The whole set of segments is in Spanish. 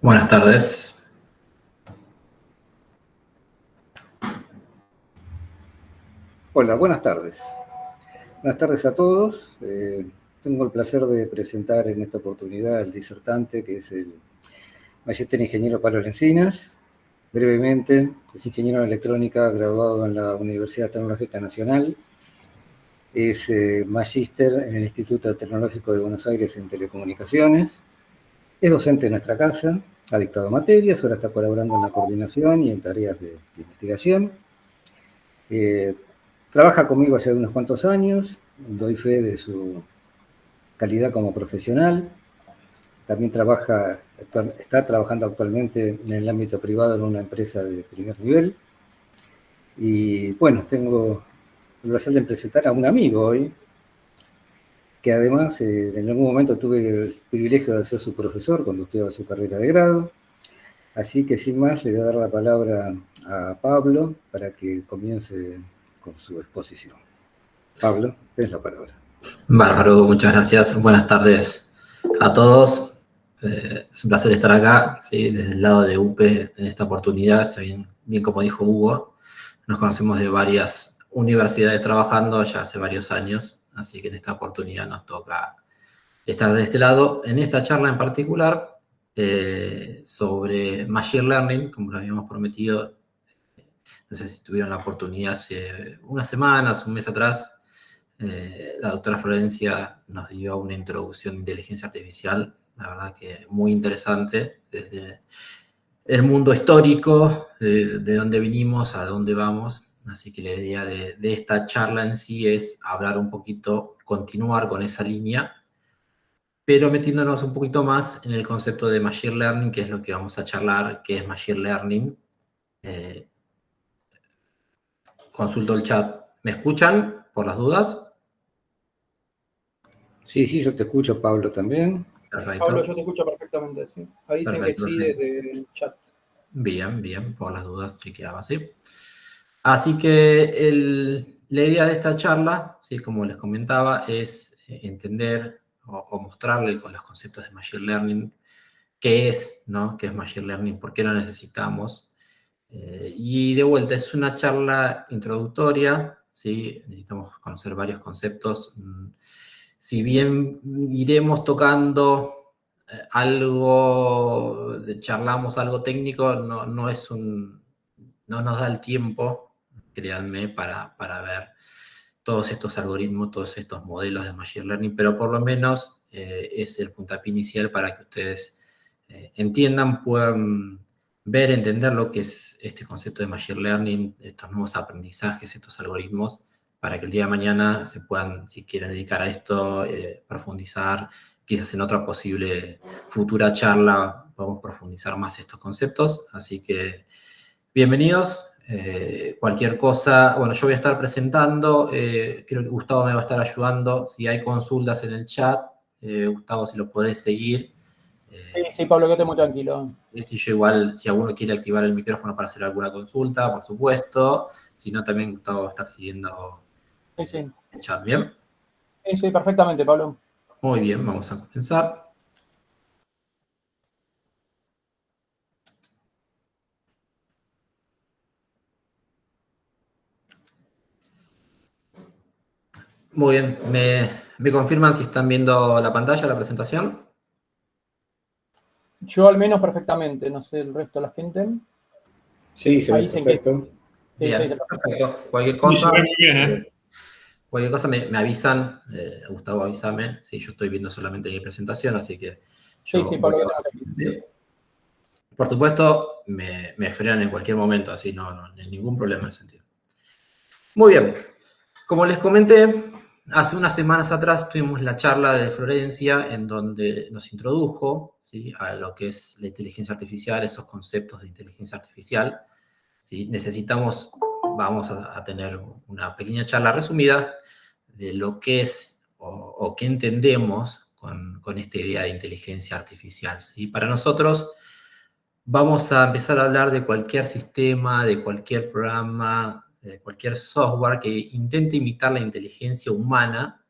Buenas tardes. Hola, buenas tardes. Buenas tardes a todos. Tengo el placer de presentar en esta oportunidad al disertante, que es el magíster ingeniero Pablo Encinas. Brevemente, es ingeniero en electrónica, graduado en la Universidad Tecnológica Nacional. Es magíster en el Instituto Tecnológico de Buenos Aires en Telecomunicaciones. Es docente en nuestra casa, ha dictado materias, ahora está colaborando en la coordinación y en tareas de investigación. Trabaja conmigo hace unos cuantos años, doy fe de su calidad como profesional. También está trabajando actualmente en el ámbito privado en una empresa de primer nivel. Y bueno, tengo el placer de presentar a un amigo hoy, que además en algún momento tuve el privilegio de ser su profesor cuando estudiaba su carrera de grado. Así que sin más, le voy a dar la palabra a Pablo para que comience con su exposición. Pablo, tienes la palabra. Bárbaro, muchas gracias. Buenas tardes a todos. Es un placer estar acá, ¿sí? Desde el lado de UPE en esta oportunidad. Bien como dijo Hugo, nos conocemos de varias universidades trabajando ya hace varios años, así que en esta oportunidad nos toca estar de este lado. En esta charla en particular, sobre Machine Learning, como lo habíamos prometido, no sé si tuvieron la oportunidad hace unas semanas, un mes atrás. La doctora Florencia nos dio una introducción de inteligencia artificial, la verdad que muy interesante, desde el mundo histórico, de dónde vinimos, a dónde vamos. Así que la idea de esta charla en sí es hablar un poquito, continuar con esa línea, pero metiéndonos un poquito más en el concepto de Machine Learning, que es lo que vamos a charlar, que es Machine Learning. Consulto el chat. ¿Me escuchan por las dudas? Sí, yo te escucho, Pablo, también. Perfecto. Pablo, yo te escucho perfectamente, sí. Ahí dicen que sí desde el chat. Bien, por las dudas chequeaba, ¿sí? Así que la idea de esta charla, ¿sí? Como les comentaba, es entender o mostrarle con los conceptos de Machine Learning qué es, ¿no? ¿Qué es Machine Learning? ¿Por qué lo necesitamos? Y de vuelta, es una charla introductoria, ¿sí? Necesitamos conocer varios conceptos. Si bien iremos tocando charlamos algo técnico, no nos da el tiempo, créanme, para ver todos estos algoritmos, todos estos modelos de Machine Learning, pero por lo menos es el puntapié inicial para que ustedes entiendan, puedan ver, entender lo que es este concepto de Machine Learning, estos nuevos aprendizajes, estos algoritmos, para que el día de mañana se puedan, si quieren dedicar a esto, profundizar, quizás en otra posible futura charla podamos profundizar más estos conceptos. Así que, bienvenidos. Cualquier cosa, bueno, yo voy a estar presentando, creo que Gustavo me va a estar ayudando. Si hay consultas en el chat, Gustavo, si lo podés seguir. Sí, Pablo, quédate muy tranquilo. Si igual, si alguno quiere activar el micrófono para hacer alguna consulta, por supuesto. Si no, también Gustavo va a estar siguiendo el chat, ¿bien? Sí, perfectamente, Pablo. Muy bien, vamos a comenzar. Muy bien, ¿me confirman si están viendo la pantalla, la presentación? Yo al menos perfectamente, no sé el resto de la gente. Sí, se ve perfecto. Bien, perfecto. Cualquier cosa. Sí, se ve muy bien, Cualquier cosa me avisan. Gustavo, avísame. Sí, yo estoy viendo solamente mi presentación, así que yo... Sí, Pablo. Por supuesto, me frenan en cualquier momento, así no hay ningún problema en ese sentido. Muy bien. Como les comenté, hace unas semanas atrás tuvimos la charla de Florencia en donde nos introdujo, ¿sí?, a lo que es la inteligencia artificial, esos conceptos de inteligencia artificial. ¿Sí? Vamos a tener una pequeña charla resumida de lo que es o qué entendemos con esta idea de inteligencia artificial, ¿sí? Para nosotros vamos a empezar a hablar de cualquier sistema, de cualquier programa, de cualquier software que intente imitar la inteligencia humana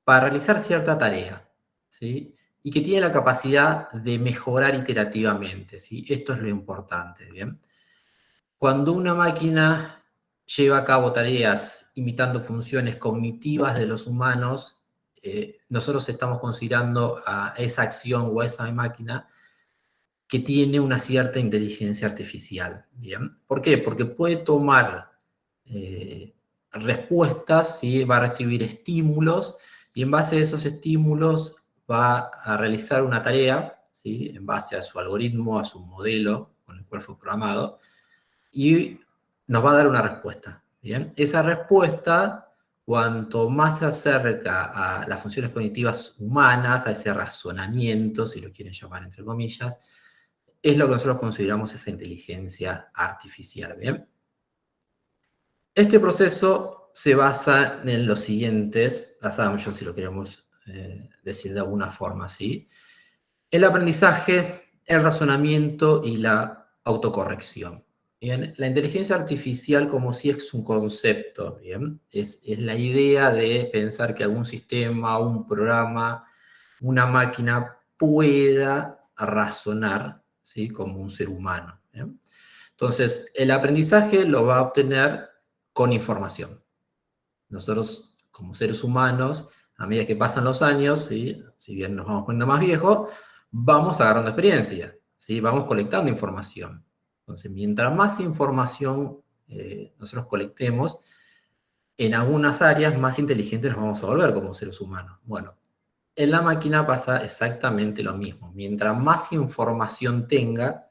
para realizar cierta tarea, ¿sí? y que tiene la capacidad de mejorar iterativamente, ¿sí? Esto es lo importante, ¿bien? Cuando una máquina lleva a cabo tareas imitando funciones cognitivas de los humanos, nosotros estamos considerando a esa acción o a esa máquina que tiene una cierta inteligencia artificial, ¿bien? ¿Por qué? Porque puede tomar respuestas, ¿sí? Va a recibir estímulos, y en base a esos estímulos va a realizar una tarea, ¿sí? En base a su algoritmo, a su modelo con el cual fue programado, y nos va a dar una respuesta, ¿bien? Esa respuesta, cuanto más se acerca a las funciones cognitivas humanas, a ese razonamiento, si lo quieren llamar entre comillas, es lo que nosotros consideramos esa inteligencia artificial, ¿bien? Este proceso se basa en los siguientes assumptions, si lo queremos decir de alguna forma así: el aprendizaje, el razonamiento y la autocorrección. Bien, la inteligencia artificial como si es un concepto, ¿bien? Es la idea de pensar que algún sistema, un programa, una máquina pueda razonar, ¿sí? Como un ser humano, ¿bien? Entonces, el aprendizaje lo va a obtener con información. Nosotros, como seres humanos, a medida que pasan los años, ¿sí? Si bien nos vamos poniendo más viejos, vamos agarrando experiencia, ¿sí? Vamos colectando información. Entonces, mientras más información nosotros colectemos, en algunas áreas más inteligentes nos vamos a volver como seres humanos. Bueno, en la máquina pasa exactamente lo mismo. Mientras más información tenga,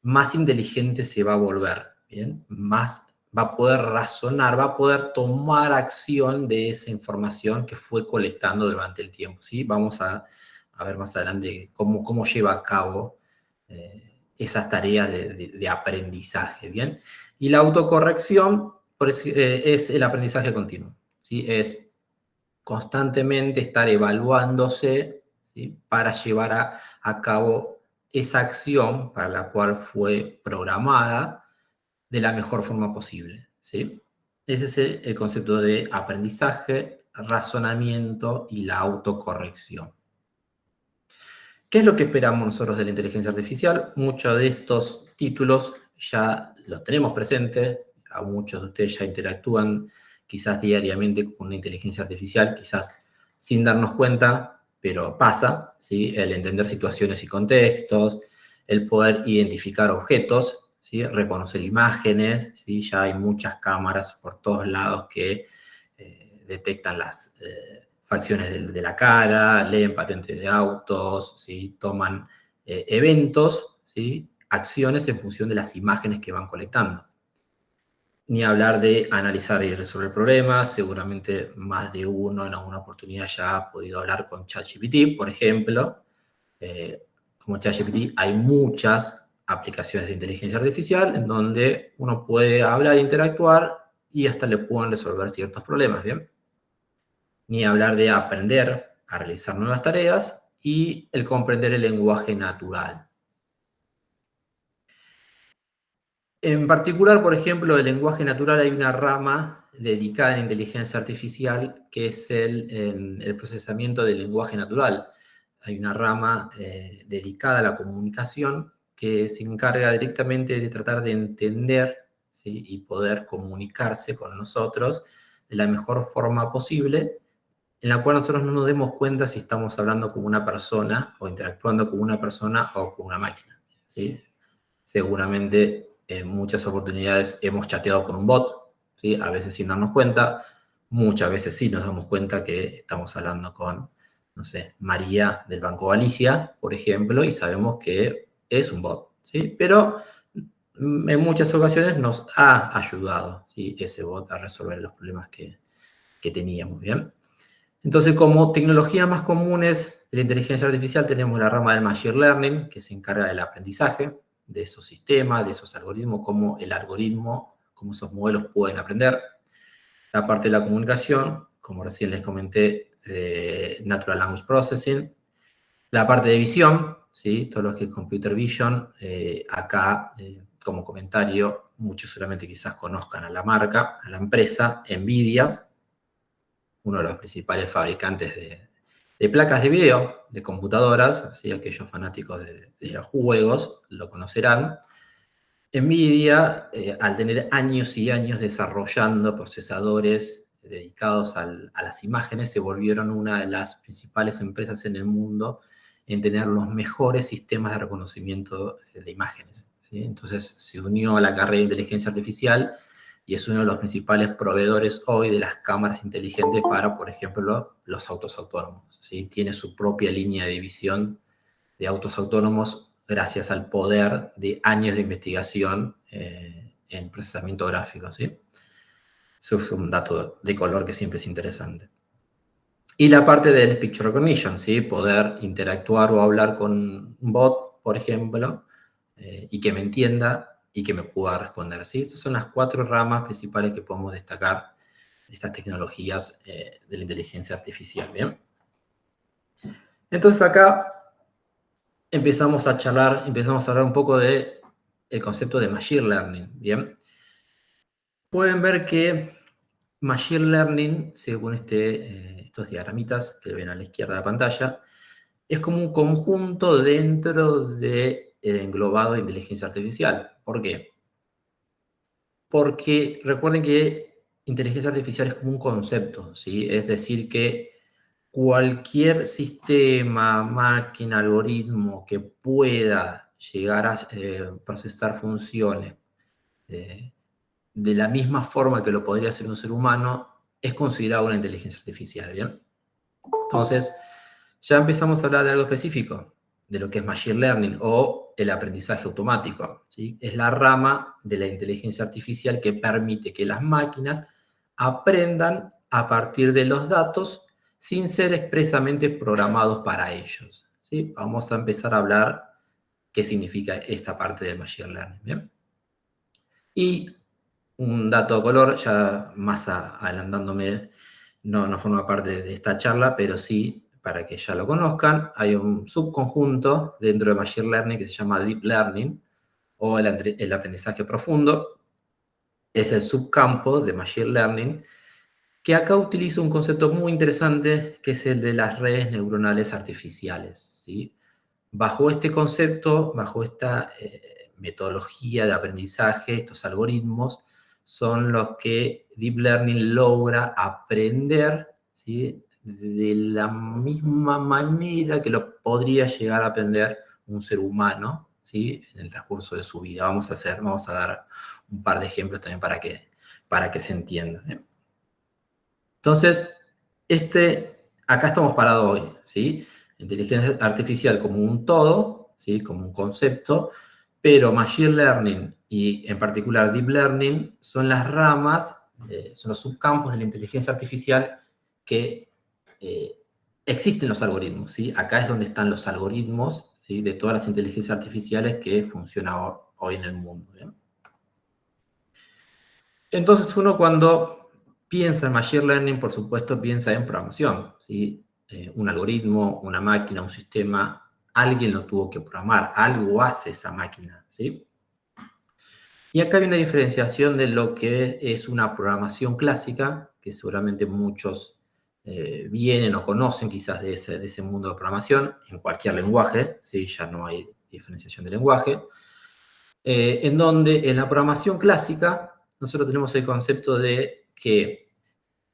más inteligente se va a volver, ¿bien? Más va a poder razonar, va a poder tomar acción de esa información que fue colectando durante el tiempo, ¿sí? Vamos a ver más adelante cómo lleva a cabo esas tareas de aprendizaje, ¿bien? Y la autocorrección es el aprendizaje continuo, ¿sí? Es constantemente estar evaluándose, ¿sí? Para llevar a cabo esa acción para la cual fue programada de la mejor forma posible, ¿sí? Ese es el concepto de aprendizaje, razonamiento y la autocorrección. ¿Qué es lo que esperamos nosotros de la inteligencia artificial? Muchos de estos títulos ya los tenemos presentes, a muchos de ustedes ya interactúan quizás diariamente con una inteligencia artificial, quizás sin darnos cuenta, pero pasa, ¿sí? El entender situaciones y contextos, el poder identificar objetos, ¿sí? Reconocer imágenes, ¿sí? Ya hay muchas cámaras por todos lados que detectan las facciones de la cara, leen patentes de autos, ¿sí? Toman eventos, ¿sí? Acciones en función de las imágenes que van colectando. Ni hablar de analizar y resolver problemas. Seguramente más de uno en alguna oportunidad ya ha podido hablar con ChatGPT, por ejemplo. Como ChatGPT hay muchas aplicaciones de inteligencia artificial en donde uno puede hablar, interactuar y hasta le pueden resolver ciertos problemas, ¿bien? Ni hablar de aprender a realizar nuevas tareas y el comprender el lenguaje natural. En particular, por ejemplo, del lenguaje natural hay una rama dedicada a inteligencia artificial que es el procesamiento del lenguaje natural. Hay una rama dedicada a la comunicación que se encarga directamente de tratar de entender, ¿sí? Y poder comunicarse con nosotros de la mejor forma posible, en la cual nosotros no nos demos cuenta si estamos hablando con una persona o interactuando con una persona o con una máquina, ¿sí? Seguramente en muchas oportunidades hemos chateado con un bot, ¿sí? A veces sin darnos cuenta, muchas veces sí nos damos cuenta que estamos hablando con, no sé, María del Banco Galicia, por ejemplo, y sabemos que es un bot, ¿sí? Pero en muchas ocasiones nos ha ayudado, ¿sí? Ese bot a resolver los problemas que teníamos, ¿bien? Entonces, como tecnologías más comunes de la inteligencia artificial, tenemos la rama del Machine Learning, que se encarga del aprendizaje de esos sistemas, de esos algoritmos, cómo el algoritmo, cómo esos modelos pueden aprender. La parte de la comunicación, como recién les comenté, Natural Language Processing. La parte de visión, ¿sí? Todo lo que es Computer Vision. Acá, como comentario, muchos seguramente quizás conozcan a la marca, a la empresa, NVIDIA, uno de los principales fabricantes de placas de video, de computadoras, así aquellos fanáticos de los juegos lo conocerán. NVIDIA, al tener años y años desarrollando procesadores dedicados a las imágenes, se volvieron una de las principales empresas en el mundo en tener los mejores sistemas de reconocimiento de imágenes, ¿sí? Entonces se unió a la carrera de inteligencia artificial y es uno de los principales proveedores hoy de las cámaras inteligentes para, por ejemplo, los autos autónomos, ¿sí? Tiene su propia línea de división de autos autónomos gracias al poder de años de investigación en procesamiento gráfico, ¿sí? Eso es un dato de color que siempre es interesante. Y la parte del Picture Recognition, ¿sí? Poder interactuar o hablar con un bot, por ejemplo, y que me entienda y que me pueda responder, ¿sí? Estas son las 4 ramas principales que podemos destacar de estas tecnologías de la inteligencia artificial, ¿bien? Entonces acá empezamos a hablar un poco del concepto de Machine Learning, ¿bien? Pueden ver que Machine Learning, según estos diagramitas que ven a la izquierda de la pantalla, es como un conjunto dentro del englobado de inteligencia artificial. ¿Por qué? Porque recuerden que inteligencia artificial es como un concepto, ¿sí? Es decir, que cualquier sistema, máquina, algoritmo que pueda llegar a procesar funciones de la misma forma que lo podría hacer un ser humano, es considerado una inteligencia artificial, ¿bien? Entonces, ya empezamos a hablar de algo específico, de lo que es Machine Learning o el aprendizaje automático, ¿sí? Es la rama de la inteligencia artificial que permite que las máquinas aprendan a partir de los datos sin ser expresamente programados para ellos, ¿sí? Vamos a empezar a hablar qué significa esta parte de Machine Learning, ¿bien? Y un dato de color, ya más adelantándome, no forma parte de esta charla, pero sí, para que ya lo conozcan, hay un subconjunto dentro de Machine Learning que se llama Deep Learning, o el aprendizaje profundo. Es el subcampo de Machine Learning, que acá utiliza un concepto muy interesante, que es el de las redes neuronales artificiales, ¿sí? Bajo este concepto, bajo esta metodología de aprendizaje, estos algoritmos, son los que Deep Learning logra aprender, ¿sí? De la misma manera que lo podría llegar a aprender un ser humano, ¿sí? En el transcurso de su vida. Vamos a dar un par de ejemplos también para que se entienda, ¿eh? Entonces, acá estamos parados hoy, ¿sí? Inteligencia artificial como un todo, ¿sí? Como un concepto, pero Machine Learning y en particular Deep Learning son las ramas, son los subcampos de la inteligencia artificial que existen los algoritmos, ¿sí? Acá es donde están los algoritmos, ¿sí? De todas las inteligencias artificiales que funcionan hoy en el mundo, ¿bien? Entonces uno cuando piensa en Machine Learning, por supuesto, piensa en programación, ¿sí? Un algoritmo, una máquina, un sistema, alguien lo tuvo que programar, algo hace esa máquina, ¿sí? Y acá hay una diferenciación de lo que es una programación clásica, que seguramente muchos vienen o conocen quizás de ese mundo de programación, en cualquier lenguaje, ¿sí? Ya no hay diferenciación de lenguaje, en donde en la programación clásica nosotros tenemos el concepto de que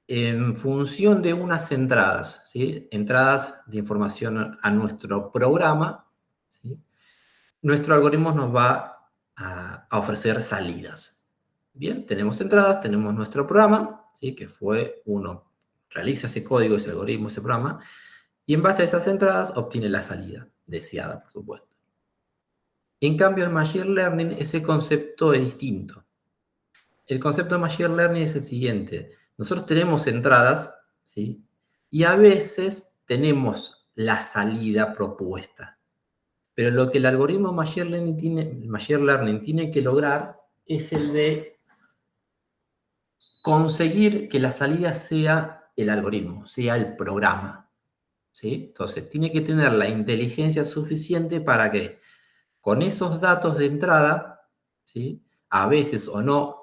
en función de unas entradas, ¿sí? Entradas de información a nuestro programa, ¿sí? Nuestro algoritmo nos va a ofrecer salidas. Bien, tenemos entradas, tenemos nuestro programa, ¿sí? Que uno realiza ese código, ese algoritmo, ese programa, y en base a esas entradas obtiene la salida deseada, por supuesto. En cambio, en Machine Learning ese concepto es distinto. El concepto de Machine Learning es el siguiente. Nosotros tenemos entradas, ¿sí? Y a veces tenemos la salida propuesta. Pero lo que el algoritmo Machine Learning tiene que lograr es el de conseguir que la salida sea el algoritmo, sea el programa, ¿sí? Entonces, tiene que tener la inteligencia suficiente para que con esos datos de entrada, ¿sí? A veces o no,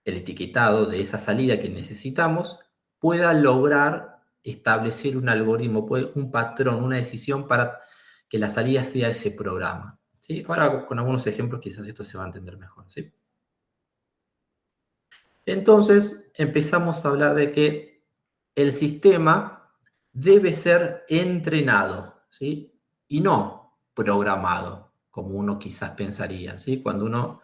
el etiquetado de esa salida que necesitamos pueda lograr establecer un algoritmo, un patrón, una decisión para que la salida sea ese programa. ¿Sí? Ahora con algunos ejemplos quizás esto se va a entender mejor. ¿Sí? Entonces empezamos a hablar de que el sistema debe ser entrenado, ¿sí? Y no programado, como uno quizás pensaría. ¿Sí? Cuando uno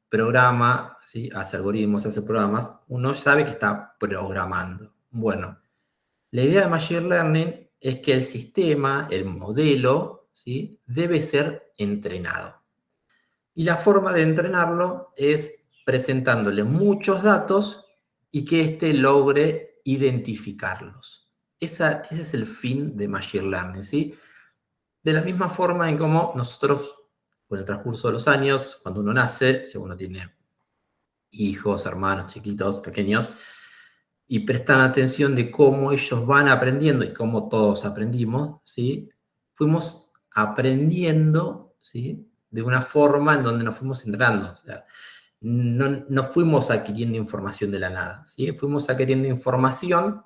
programa, ¿sí? Hace algoritmos, hace programas, uno sabe que está programando. Bueno, la idea de Machine Learning es que el sistema, el modelo, ¿sí? Debe ser entrenado. Y la forma de entrenarlo es presentándole muchos datos y que éste logre identificarlos. Ese es el fin de Machine Learning, ¿sí? De la misma forma en como nosotros, con el transcurso de los años, cuando uno nace, si uno tiene hijos, hermanos, chiquitos, pequeños, y prestan atención de cómo ellos van aprendiendo y cómo todos aprendimos, ¿sí? Fuimos aprendiendo, ¿sí? De una forma en donde nos fuimos entrando. O sea, no fuimos adquiriendo información de la nada, ¿sí? Fuimos adquiriendo información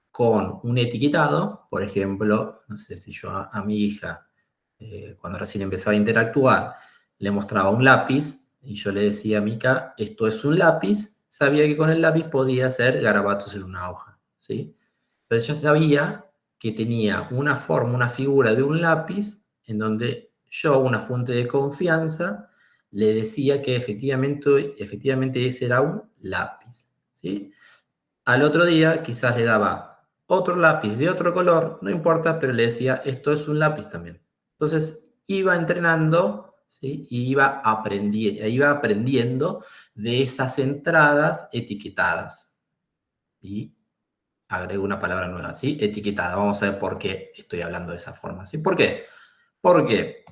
con un etiquetado. Por ejemplo, no sé si yo a mi hija, cuando recién empezaba a interactuar, le mostraba un lápiz y yo le decía a Mica, esto es un lápiz, sabía que con el lápiz podía hacer garabatos en una hoja, ¿sí? Entonces ya sabía que tenía una forma, una figura de un lápiz en donde yo, una fuente de confianza, le decía que efectivamente ese era un lápiz, ¿sí? Al otro día quizás le daba otro lápiz de otro color, no importa, pero le decía, esto es un lápiz también. Entonces iba entrenando, ¿sí? Y iba aprendiendo de esas entradas etiquetadas. Y agrego una palabra nueva, ¿sí? Etiquetada. Vamos a ver por qué estoy hablando de esa forma, ¿sí? ¿Por qué? Porque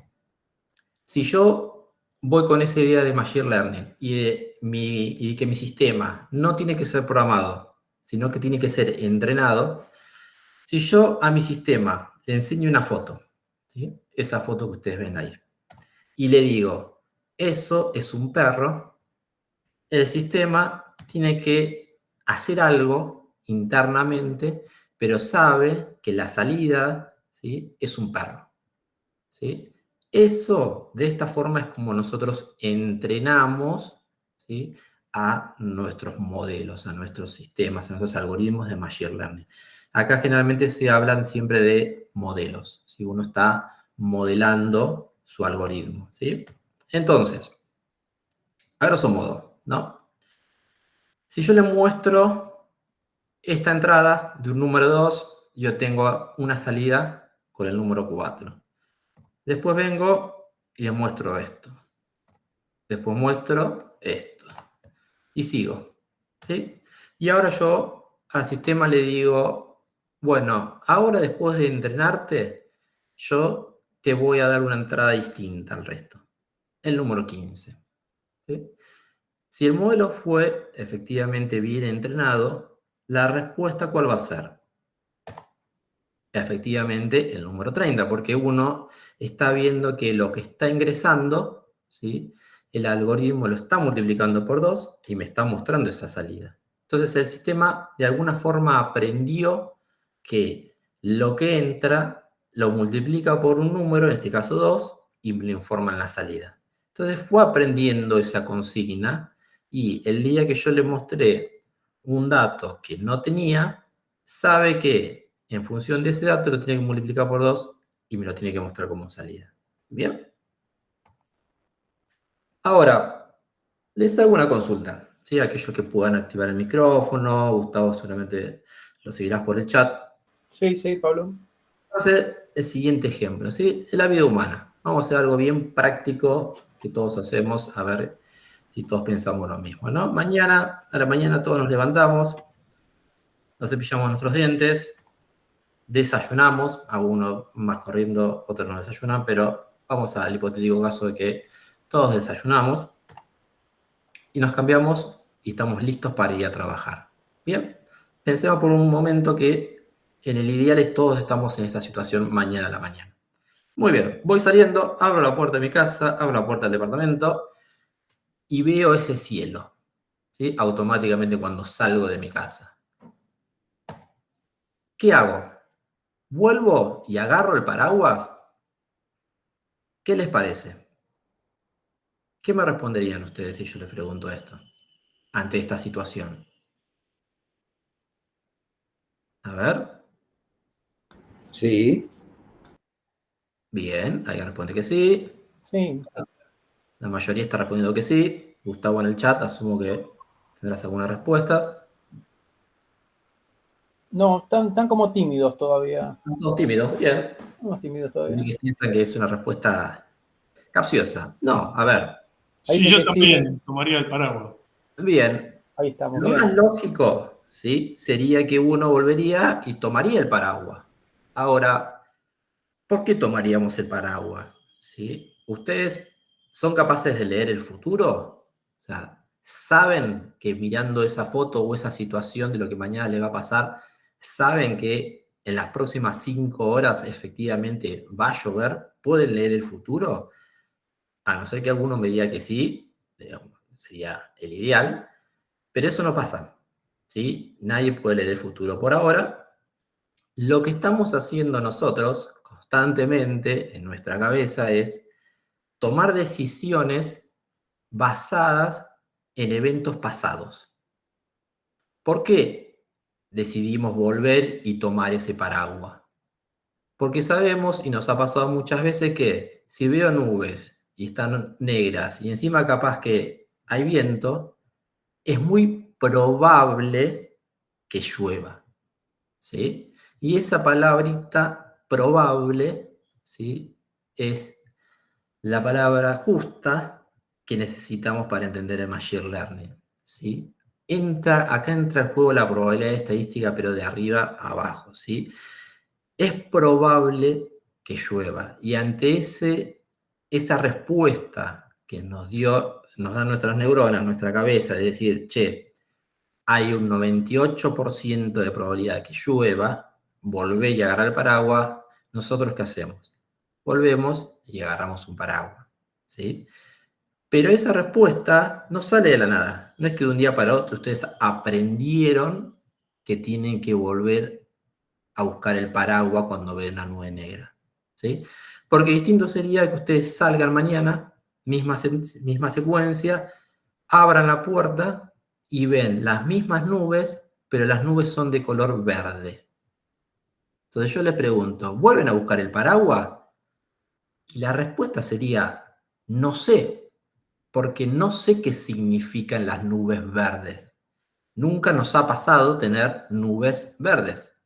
si yo voy con esa idea de Machine Learning y de que mi sistema no tiene que ser programado, sino que tiene que ser entrenado, si yo a mi sistema le enseño una foto, ¿sí? Esa foto que ustedes ven ahí, y le digo, eso es un perro, el sistema tiene que hacer algo internamente, pero sabe que la salida, ¿sí? Es un perro, ¿sí? Eso, de esta forma, es como nosotros entrenamos, ¿sí? A nuestros modelos, a nuestros sistemas, a nuestros algoritmos de Machine Learning. Acá generalmente se hablan siempre de modelos, ¿sí? Uno está modelando su algoritmo, ¿sí? Entonces, a grosso modo, ¿no? Si yo le muestro esta entrada de un número 2, yo tengo una salida con el número 4. Después vengo y les muestro esto. Después muestro esto. Y sigo, ¿sí? Y ahora yo al sistema le digo, bueno, ahora después de entrenarte, yo te voy a dar una entrada distinta al resto. El número 15. ¿Sí? Si el modelo fue efectivamente bien entrenado, la respuesta ¿cuál va a ser? Efectivamente el número 30, porque uno está viendo que lo que está ingresando, ¿sí? El algoritmo lo está multiplicando por 2 y me está mostrando esa salida. Entonces el sistema de alguna forma aprendió que lo que entra lo multiplica por un número, en este caso 2, y me lo informa en la salida. Entonces fue aprendiendo esa consigna y el día que yo le mostré un dato que no tenía, sabe que en función de ese dato lo tiene que multiplicar por 2 y me lo tiene que mostrar como salida. ¿Bien? Ahora, les hago una consulta. ¿Sí? Aquellos que puedan activar el micrófono, Gustavo seguramente lo seguirás por el chat. Sí, sí, Pablo. Vamos a hacer el siguiente ejemplo, ¿sí? De la vida humana. Vamos a hacer algo bien práctico que todos hacemos, a ver si todos pensamos lo mismo, ¿no? A la mañana todos nos levantamos, nos cepillamos nuestros dientes, desayunamos, algunos más corriendo, otros no desayunan, pero vamos al hipotético caso de que todos desayunamos y nos cambiamos y estamos listos para ir a trabajar. Bien, pensemos por un momento que en el ideal todos estamos en esta situación mañana a la mañana. Muy bien, voy saliendo, abro la puerta de mi casa, abro la puerta del departamento y veo ese cielo, ¿sí? Automáticamente cuando salgo de mi casa. ¿Qué hago? ¿Vuelvo y agarro el paraguas? ¿Qué les parece? ¿Qué me responderían ustedes si yo les pregunto esto, ante esta situación? A ver. Sí. Bien, alguien responde que sí. Sí. La mayoría está respondiendo que sí. Gustavo en el chat, asumo que tendrás algunas respuestas. No, están como tímidos todavía. Están todos tímidos, bien. Unos tímidos todavía. Que piensan que es una respuesta capciosa. No, a ver. Ahí Sí, dicen yo que también tomaría el paraguas. Bien. Ahí estamos, Lo bien. más lógico, ¿sí? Sería que uno volvería y tomaría el paraguas. Ahora, ¿por qué tomaríamos el paraguas? ¿Sí? ¿Ustedes son capaces de leer el futuro? O sea, ¿saben que mirando esa foto o esa situación de lo que mañana le va a pasar, saben que en las próximas 5 horas efectivamente va a llover? ¿Pueden leer el futuro? A no ser que alguno me diga que sí, digamos, sería el ideal, pero eso no pasa, ¿sí? Nadie puede leer el futuro por ahora. Lo que estamos haciendo nosotros constantemente en nuestra cabeza es tomar decisiones basadas en eventos pasados. ¿Por qué decidimos volver y tomar ese paraguas? Porque sabemos, y nos ha pasado muchas veces, que si veo nubes y están negras y encima capaz que hay viento, es muy probable que llueva, ¿sí? Y esa palabrita probable, ¿sí? Es la palabra justa que necesitamos para entender el Machine Learning, ¿sí? Acá entra en juego la probabilidad estadística, pero de arriba a abajo, ¿sí? Es probable que llueva. Y ante esa respuesta que nos dan nuestras neuronas, nuestra cabeza, de decir, che, hay un 98% de probabilidad que llueva, volvé y agarrar el paraguas, ¿nosotros qué hacemos? Volvemos y agarramos un paraguas, ¿sí? Pero esa respuesta no sale de la nada. No es que de un día para otro ustedes aprendieron que tienen que volver a buscar el paraguas cuando ven la nube negra, ¿sí? Porque distinto sería que ustedes salgan mañana, misma secuencia, abran la puerta y ven las mismas nubes, pero las nubes son de color verde. Entonces yo les pregunto, ¿vuelven a buscar el paraguas? Y la respuesta sería, no sé, porque no sé qué significan las nubes verdes. Nunca nos ha pasado tener nubes verdes.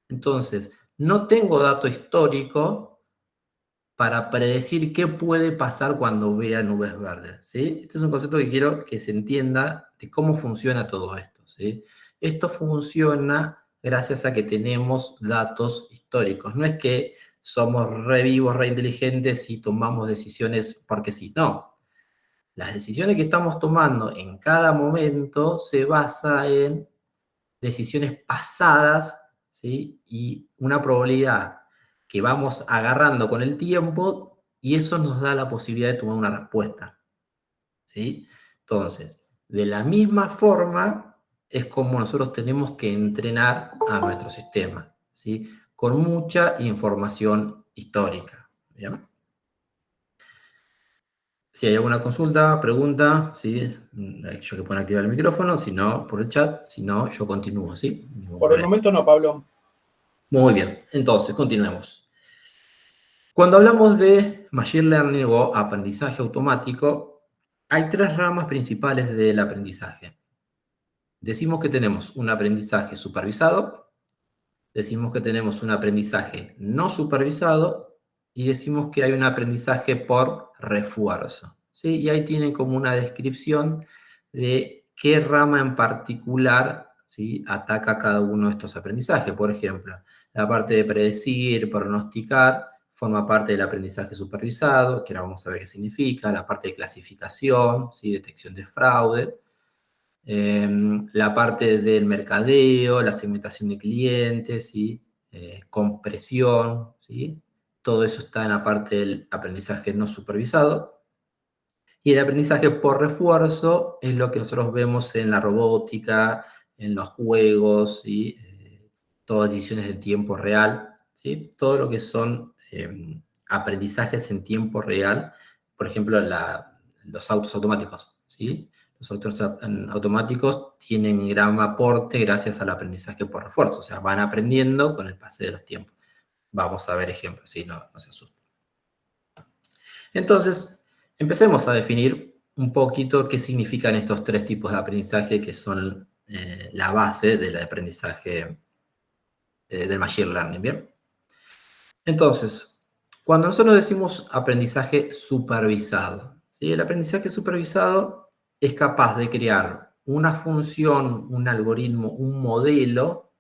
Entonces, no tengo dato histórico para predecir qué puede pasar cuando vea nubes verdes, ¿sí? Este es un concepto que quiero que se entienda de cómo funciona todo esto, ¿sí? Esto funciona gracias a que tenemos datos históricos. No es que somos re vivos, re inteligentes y tomamos decisiones porque sí, no. Las decisiones que estamos tomando en cada momento se basa en decisiones pasadas, ¿sí? Y una probabilidad que vamos agarrando con el tiempo y eso nos da la posibilidad de tomar una respuesta, ¿sí? Entonces, de la misma forma es como nosotros tenemos que entrenar a nuestro sistema, ¿sí? Con mucha información histórica, ¿bien? Si hay alguna consulta, pregunta, ¿sí? Yo que pueden activar el micrófono, si no, por el chat, si no, yo continúo, ¿sí? Por el momento no, Pablo. Muy bien, entonces, continuemos. Cuando hablamos de Machine Learning o aprendizaje automático, hay 3 ramas principales del aprendizaje. Decimos que tenemos un aprendizaje supervisado, decimos que tenemos un aprendizaje no supervisado y decimos que hay un aprendizaje por refuerzo, ¿sí? Y ahí tienen como una descripción de qué rama en particular, ¿sí?, ataca cada uno de estos aprendizajes. Por ejemplo, la parte de predecir, pronosticar, forma parte del aprendizaje supervisado, que ahora vamos a ver qué significa, la parte de clasificación, ¿sí?, detección de fraude, la parte del mercadeo, la segmentación de clientes, ¿sí?, compresión, ¿sí? Todo eso está en la parte del aprendizaje no supervisado. Y el aprendizaje por refuerzo es lo que nosotros vemos en la robótica, en los juegos, ¿sí? todas decisiones de tiempo real, ¿sí? Todo lo que son aprendizajes en tiempo real, por ejemplo, los autos automáticos, ¿sí? Los autos automáticos tienen gran aporte gracias al aprendizaje por refuerzo, o sea, van aprendiendo con el pase de los tiempos. Vamos a ver ejemplos, ¿sí? No se asusten. Entonces, empecemos a definir un poquito qué significan estos tres tipos de aprendizaje que son la base del aprendizaje del Machine Learning, ¿bien? Entonces, cuando nosotros decimos aprendizaje supervisado, ¿sí? El aprendizaje supervisado es capaz de crear una función, un algoritmo, un modelo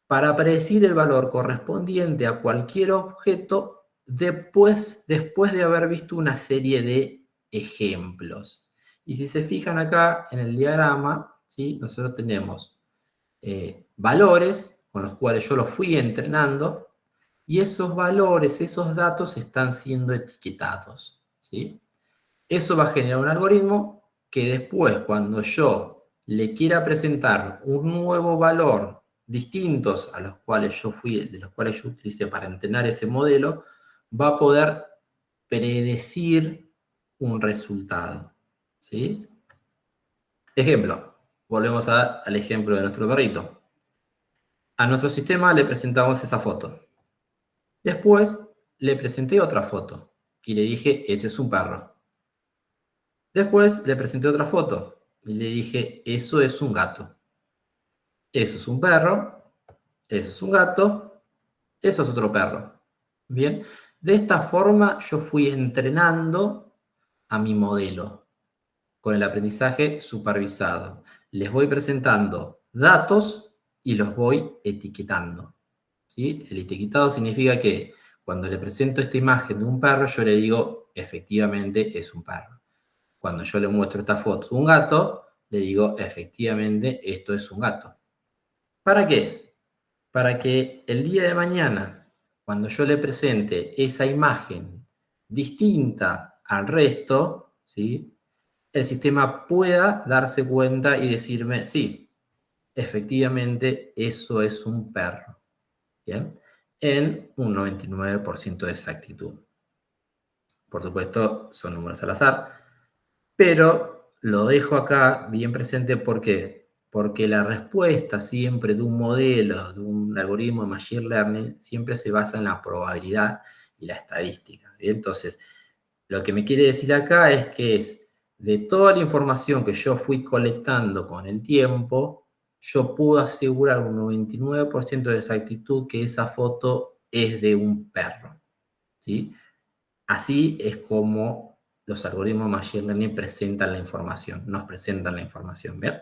para predecir el valor correspondiente a cualquier objeto después de haber visto una serie de ejemplos. Y si se fijan acá en el diagrama, ¿sí? Nosotros tenemos valores con los cuales yo los fui entrenando, y esos valores, esos datos están siendo etiquetados, ¿sí? Eso va a generar un algoritmo que después, cuando yo le quiera presentar un nuevo valor distintos a los cuales de los cuales yo utilicé para entrenar ese modelo, va a poder predecir un resultado, ¿sí? Ejemplo, volvemos al ejemplo de nuestro perrito. A nuestro sistema le presentamos esa foto. Después le presenté otra foto y le dije, ese es un perro. Después le presenté otra foto y le dije, eso es un gato. Eso es un perro, eso es un gato, eso es otro perro. Bien, de esta forma yo fui entrenando a mi modelo con el aprendizaje supervisado. Les voy presentando datos y los voy etiquetando, ¿sí? El etiquetado significa que cuando le presento esta imagen de un perro, yo le digo, efectivamente es un perro. Cuando yo le muestro esta foto de un gato, le digo, efectivamente, esto es un gato. ¿Para qué? Para que el día de mañana, cuando yo le presente esa imagen distinta al resto, ¿sí? El sistema pueda darse cuenta y decirme, sí, efectivamente, eso es un perro. ¿Bien? En un 99% de exactitud. Por supuesto, son números al azar, pero lo dejo acá bien presente, ¿por qué? Porque la respuesta siempre de un modelo, de un algoritmo de Machine Learning, siempre se basa en la probabilidad y la estadística. ¿Bien? Entonces, lo que me quiere decir acá es que de toda la información que yo fui colectando con el tiempo, yo puedo asegurar un 99% de exactitud que esa foto es de un perro, ¿sí? Así es como los algoritmos de Machine Learning presentan la información, nos presentan la información, ¿bien?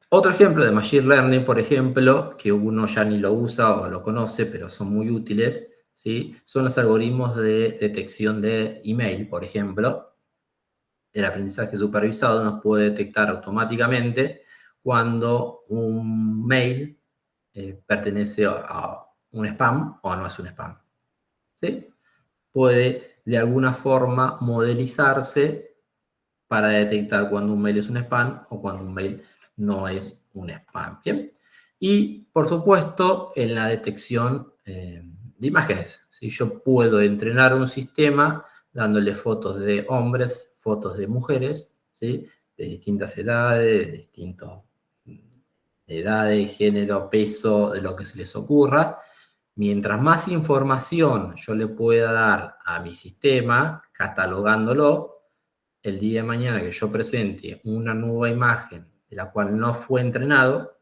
Otro ejemplo de Machine Learning, por ejemplo, que uno ya ni lo usa o lo conoce, pero son muy útiles, ¿sí? Son los algoritmos de detección de email, por ejemplo. El aprendizaje supervisado nos puede detectar automáticamente cuando un mail pertenece a un spam o no es un spam, ¿sí? Puede de alguna forma modelizarse para detectar cuando un mail es un spam o cuando un mail no es un spam. ¿Bien? Y, por supuesto, en la detección de imágenes. ¿Sí? Yo puedo entrenar un sistema dándole fotos de hombres, fotos de mujeres, ¿sí? De distintas edades, de distintas edades, género, peso, de lo que se les ocurra. Mientras más información yo le pueda dar a mi sistema, catalogándolo, el día de mañana que yo presente una nueva imagen de la cual no fue entrenado,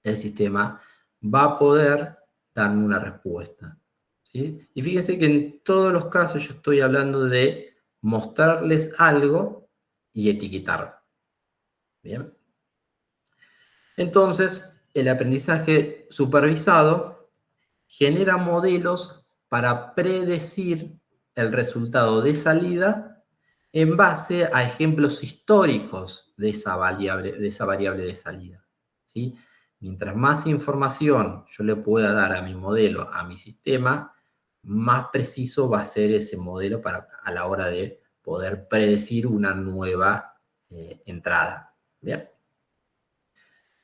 el sistema va a poder darme una respuesta, ¿sí? Y fíjense que en todos los casos yo estoy hablando de mostrarles algo y etiquetar. ¿Bien? Entonces, el aprendizaje supervisado genera modelos para predecir el resultado de salida en base a ejemplos históricos de esa variable de salida, ¿sí? Mientras más información yo le pueda dar a mi modelo, a mi sistema, más preciso va a ser ese modelo a la hora de poder predecir una nueva entrada. ¿Bien?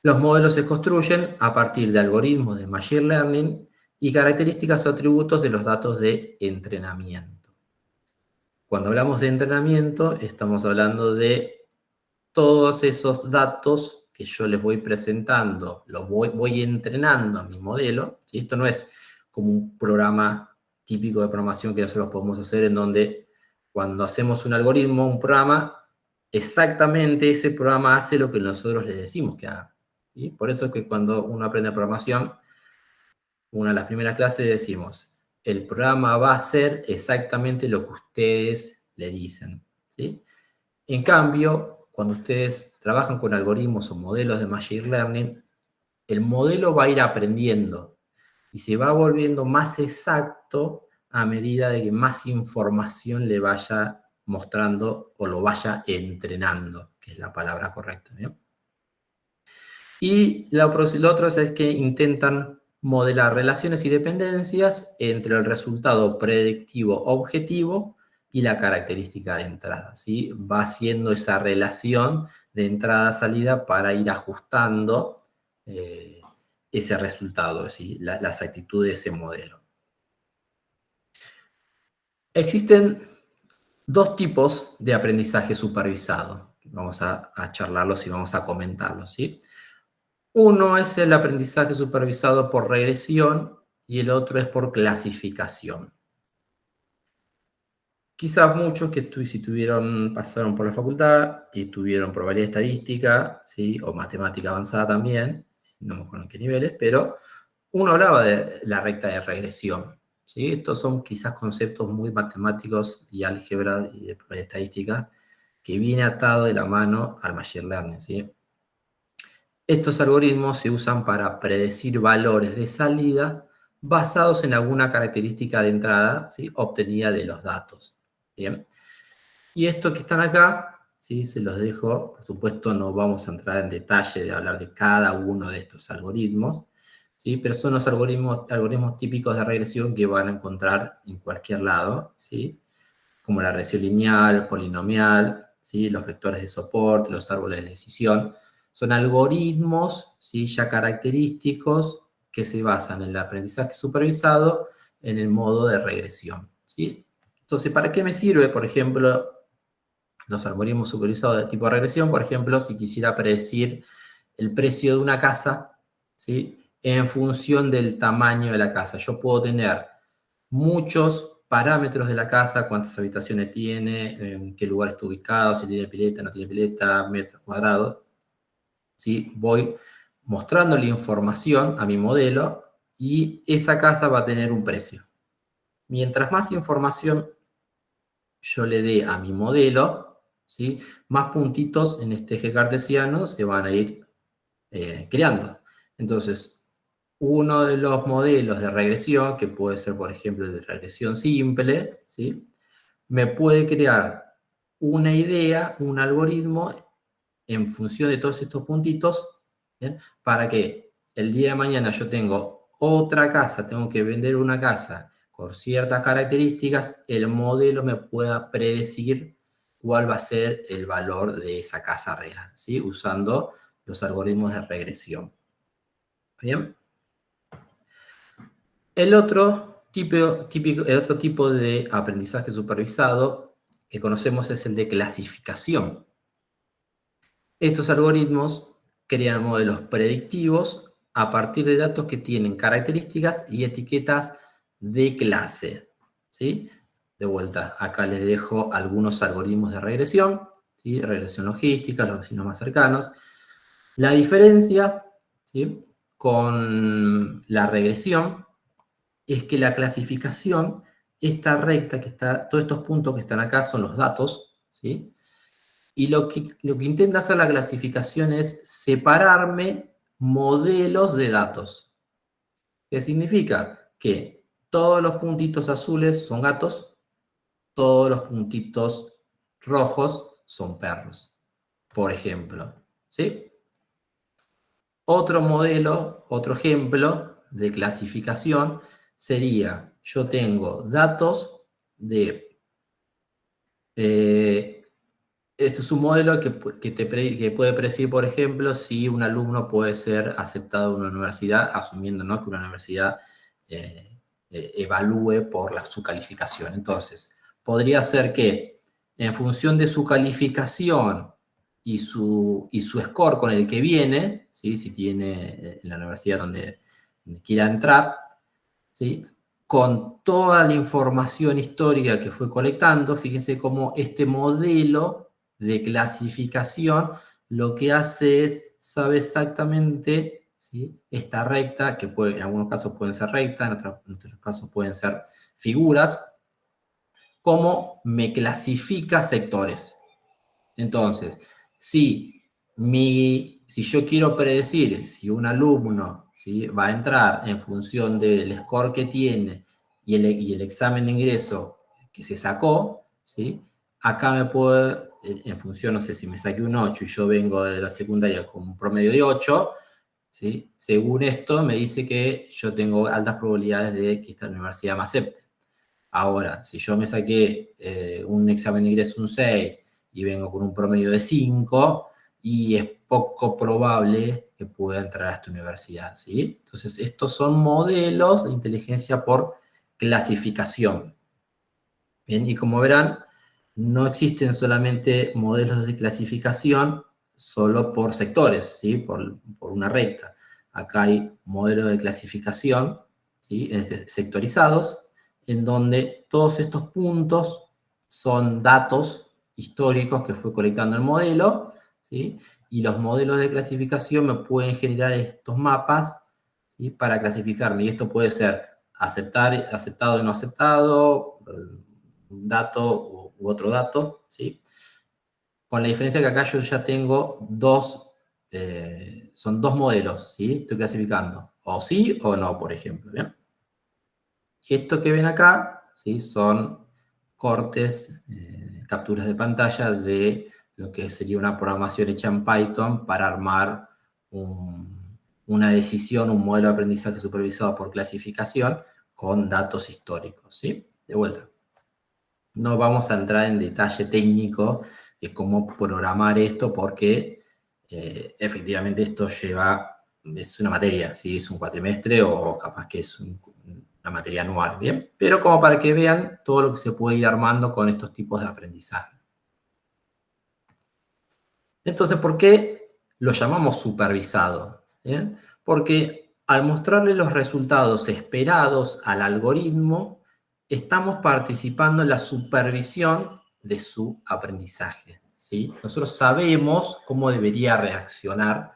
Los modelos se construyen a partir de algoritmos de Machine Learning y características o atributos de los datos de entrenamiento. Cuando hablamos de entrenamiento, estamos hablando de todos esos datos que yo les voy presentando, los voy entrenando a mi modelo. ¿Sí? Esto no es como un programa típico de programación que nosotros podemos hacer en donde cuando hacemos un algoritmo, un programa, exactamente ese programa hace lo que nosotros le decimos que haga. ¿Sí? Por eso es que cuando uno aprende programación, una de las primeras clases decimos, el programa va a hacer exactamente lo que ustedes le dicen. ¿Sí? En cambio, cuando ustedes trabajan con algoritmos o modelos de Machine Learning, el modelo va a ir aprendiendo y se va volviendo más exacto a medida de que más información le vaya mostrando o lo vaya entrenando, que es la palabra correcta. ¿Bien? Y lo otro es que intentan modelar relaciones y dependencias entre el resultado predictivo objetivo y la característica de entrada. ¿Sí? Va haciendo esa relación de entrada-salida para ir ajustando ese resultado, ¿sí? Las actitudes de ese modelo. Existen dos tipos de aprendizaje supervisado. Vamos a charlarlos y vamos a comentarlos, ¿sí? Uno es el aprendizaje supervisado por regresión y el otro es por clasificación. Quizás muchos que pasaron por la facultad y tuvieron probabilidad estadística, ¿sí? O matemática avanzada también, no me acuerdo en qué niveles, pero uno hablaba de la recta de regresión. ¿Sí? Estos son quizás conceptos muy matemáticos y álgebra y de probabilidad estadística que viene atado de la mano al Machine Learning. ¿Sí? Estos algoritmos se usan para predecir valores de salida basados en alguna característica de entrada, ¿sí? Obtenida de los datos. ¿Bien? Y estos que están acá, ¿sí? Se los dejo, por supuesto no vamos a entrar en detalle de hablar de cada uno de estos algoritmos, ¿sí? Pero son los algoritmos típicos de regresión que van a encontrar en cualquier lado, ¿sí? Como la regresión lineal, polinomial, ¿sí? Los vectores de soporte, los árboles de decisión. Son algoritmos, ¿sí? Ya característicos que se basan en el aprendizaje supervisado en el modo de regresión. ¿Sí? Entonces, ¿para qué me sirve, por ejemplo, los algoritmos supervisados de tipo regresión? Por ejemplo, si quisiera predecir el precio de una casa, ¿sí? En función del tamaño de la casa. Yo puedo tener muchos parámetros de la casa, cuántas habitaciones tiene, en qué lugar está ubicado, si tiene pileta, no tiene pileta, metros cuadrados. ¿Sí? Voy mostrando la información a mi modelo y esa casa va a tener un precio. Mientras más información yo le dé a mi modelo, ¿sí? Más puntitos en este eje cartesiano se van a ir creando. Entonces, uno de los modelos de regresión, que puede ser, por ejemplo, de regresión simple, ¿sí? Me puede crear una idea, un algoritmo, en función de todos estos puntitos, ¿bien? Para que el día de mañana yo tengo otra casa, tengo que vender una casa con ciertas características, el modelo me pueda predecir cuál va a ser el valor de esa casa real, ¿sí? Usando los algoritmos de regresión. ¿Bien? El otro tipo de aprendizaje supervisado que conocemos es el de clasificación. Estos algoritmos crean modelos predictivos a partir de datos que tienen características y etiquetas de clase. ¿Sí? De vuelta, acá les dejo algunos algoritmos de regresión, ¿sí? Regresión logística, los vecinos más cercanos. La diferencia, ¿sí? Con la regresión es que la clasificación, esta recta que está, todos estos puntos que están acá son los datos, ¿sí? Y lo que intenta hacer la clasificación es separarme modelos de datos. ¿Qué significa? Que todos los puntitos azules son gatos, todos los puntitos rojos son perros, por ejemplo. ¿Sí? Otro modelo, otro ejemplo de clasificación sería, yo tengo datos de Este es un modelo que puede predecir, por ejemplo, si un alumno puede ser aceptado en una universidad, asumiendo, ¿no?, que una universidad evalúe por su calificación. Entonces, podría ser que en función de su calificación y su score con el que viene, ¿sí?, si tiene en la universidad donde quiera entrar, ¿sí?, con toda la información histórica que fue colectando, fíjense cómo este modelo de clasificación lo que hace es, sabe exactamente, ¿sí?, esta recta, que en algunos casos pueden ser rectas, en otros casos pueden ser figuras, cómo me clasifica sectores. Entonces, si yo quiero predecir si un alumno, ¿sí?, va a entrar en función del score que tiene y el examen de ingreso que se sacó, ¿sí?, acá me puedo, en función, no sé, si me saqué un 8 y yo vengo de la secundaria con un promedio de 8, ¿sí?, según esto me dice que yo tengo altas probabilidades de que esta universidad me acepte. Ahora, si yo me saqué un examen de ingreso un 6 y vengo con un promedio de 5, y es poco probable que pueda entrar a esta universidad, ¿sí? Entonces, estos son modelos de inteligencia por clasificación. Bien, y como verán, no existen solamente modelos de clasificación solo por sectores, ¿sí?, por una recta. Acá hay modelos de clasificación, ¿sí?, sectorizados, en donde todos estos puntos son datos históricos que fue colectando el modelo, ¿sí?, y los modelos de clasificación me pueden generar estos mapas, ¿sí?, para clasificarme. Y esto puede ser aceptado y no aceptado, un dato u otro dato, ¿sí? Con la diferencia que acá yo ya tengo son dos modelos, ¿sí? Estoy clasificando o sí o no, por ejemplo, ¿bien? Y esto que ven acá, ¿sí?, son cortes, capturas de pantalla de lo que sería una programación hecha en Python para armar una decisión, un modelo de aprendizaje supervisado por clasificación con datos históricos, ¿sí? De vuelta. No vamos a entrar en detalle técnico de cómo programar esto porque efectivamente esto es una materia, ¿sí?, es un cuatrimestre o capaz que es una materia anual, ¿bien? Pero como para que vean todo lo que se puede ir armando con estos tipos de aprendizaje. Entonces, ¿por qué lo llamamos supervisado? ¿Bien? Porque al mostrarle los resultados esperados al algoritmo, estamos participando en la supervisión de su aprendizaje, ¿sí? Nosotros sabemos cómo debería reaccionar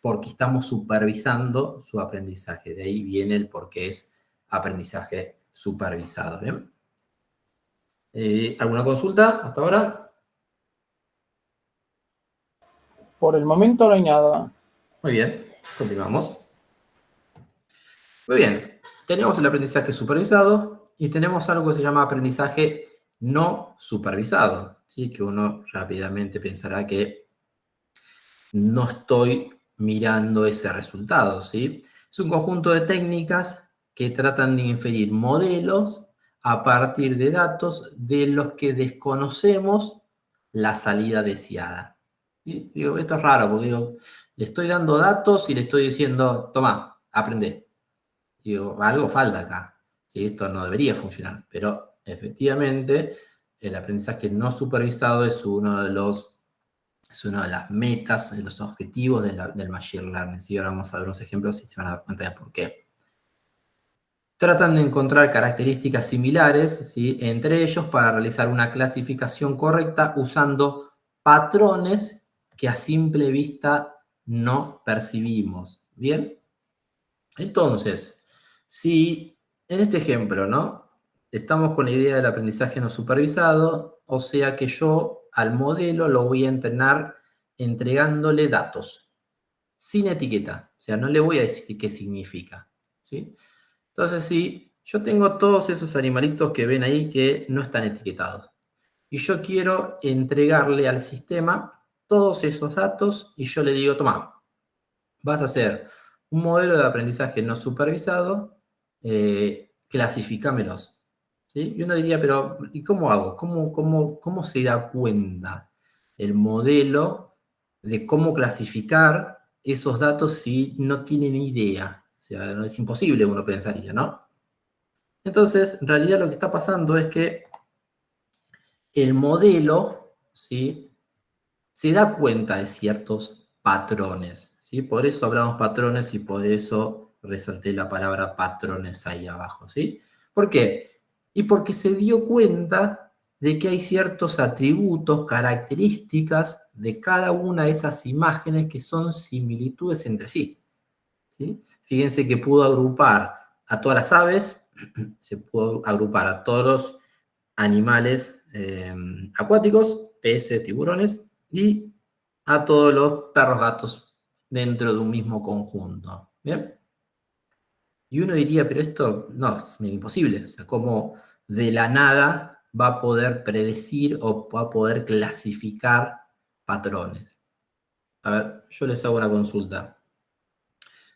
porque estamos supervisando su aprendizaje. De ahí viene el por qué es aprendizaje supervisado. ¿Bien? ¿Alguna consulta hasta ahora? Por el momento no hay nada. Muy bien, continuamos. Muy bien, tenemos el aprendizaje supervisado y tenemos algo que se llama aprendizaje no supervisado, ¿sí? Que uno rápidamente pensará que no estoy mirando ese resultado, ¿sí? Es un conjunto de técnicas que tratan de inferir modelos a partir de datos de los que desconocemos la salida deseada. ¿Sí? Digo, esto es raro, porque digo, le estoy dando datos y le estoy diciendo, toma, aprende. Digo, algo falta acá. ¿Sí? Esto no debería funcionar, pero efectivamente el aprendizaje no supervisado es una de las metas, de los objetivos del Machine Learning. ¿Sí? Ahora vamos a ver unos ejemplos y se van a dar cuenta de por qué. Tratan de encontrar características similares, ¿sí?, entre ellos para realizar una clasificación correcta usando patrones que a simple vista no percibimos. ¿Bien? Entonces, si en este ejemplo, ¿no?, estamos con la idea del aprendizaje no supervisado, o sea que yo al modelo lo voy a entrenar entregándole datos, sin etiqueta. O sea, no le voy a decir qué significa, ¿sí? Entonces, si yo tengo todos esos animalitos que ven ahí que no están etiquetados, y yo quiero entregarle al sistema todos esos datos, y yo le digo, toma, vas a hacer un modelo de aprendizaje no supervisado, clasifícamelos. ¿Sí? Y uno diría, pero ¿y cómo hago? ¿Cómo se da cuenta el modelo de cómo clasificar esos datos si no tiene ni idea. O sea, no es imposible, uno pensaría, ¿no? Entonces, en realidad lo que está pasando es que el modelo, ¿sí?, se da cuenta de ciertos patrones, ¿sí? Por eso hablamos patrones y por eso resalté la palabra patrones ahí abajo, ¿sí? ¿Por qué? Y porque se dio cuenta de que hay ciertos atributos, características de cada una de esas imágenes que son similitudes entre sí, ¿sí? Fíjense que pudo agrupar a todas las aves, se pudo agrupar a todos los animales acuáticos, peces, tiburones, y a todos los perros, gatos dentro de un mismo conjunto. ¿Bien? Y uno diría, pero esto no, es imposible. O sea, ¿cómo de la nada va a poder predecir o va a poder clasificar patrones? A ver, yo les hago una consulta.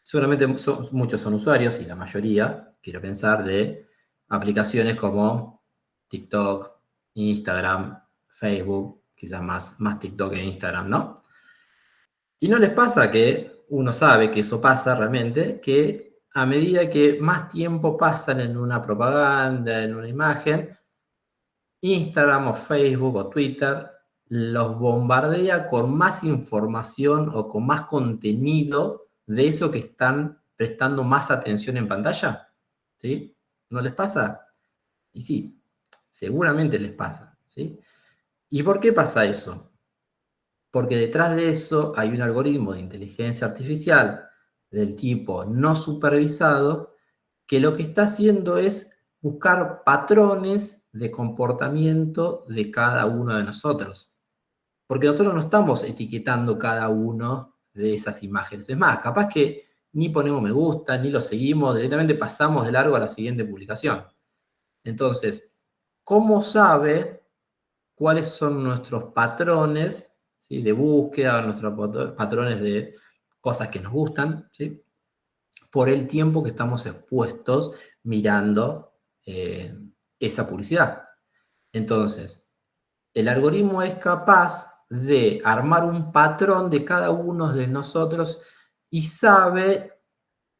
Seguramente muchos son usuarios, y la mayoría, quiero pensar, de aplicaciones como TikTok, Instagram, Facebook, quizás más TikTok que Instagram, ¿no? Y no les pasa que uno sabe que eso pasa realmente, que a medida que más tiempo pasan en una propaganda, en una imagen, Instagram o Facebook o Twitter los bombardea con más información o con más contenido de eso que están prestando más atención en pantalla. ¿Sí? ¿No les pasa? Y sí, seguramente les pasa. ¿Sí? ¿Y por qué pasa eso? Porque detrás de eso hay un algoritmo de inteligencia artificial del tipo no supervisado que lo que está haciendo es buscar patrones de comportamiento de cada uno de nosotros. Porque nosotros no estamos etiquetando cada uno de esas imágenes. Es más, capaz que ni ponemos me gusta, ni lo seguimos, directamente pasamos de largo a la siguiente publicación. Entonces, ¿cómo sabe cuáles son nuestros patrones, ¿sí?, de búsqueda, nuestros patrones de cosas que nos gustan, ¿sí?, por el tiempo que estamos expuestos mirando esa publicidad? Entonces, el algoritmo es capaz de armar un patrón de cada uno de nosotros y sabe,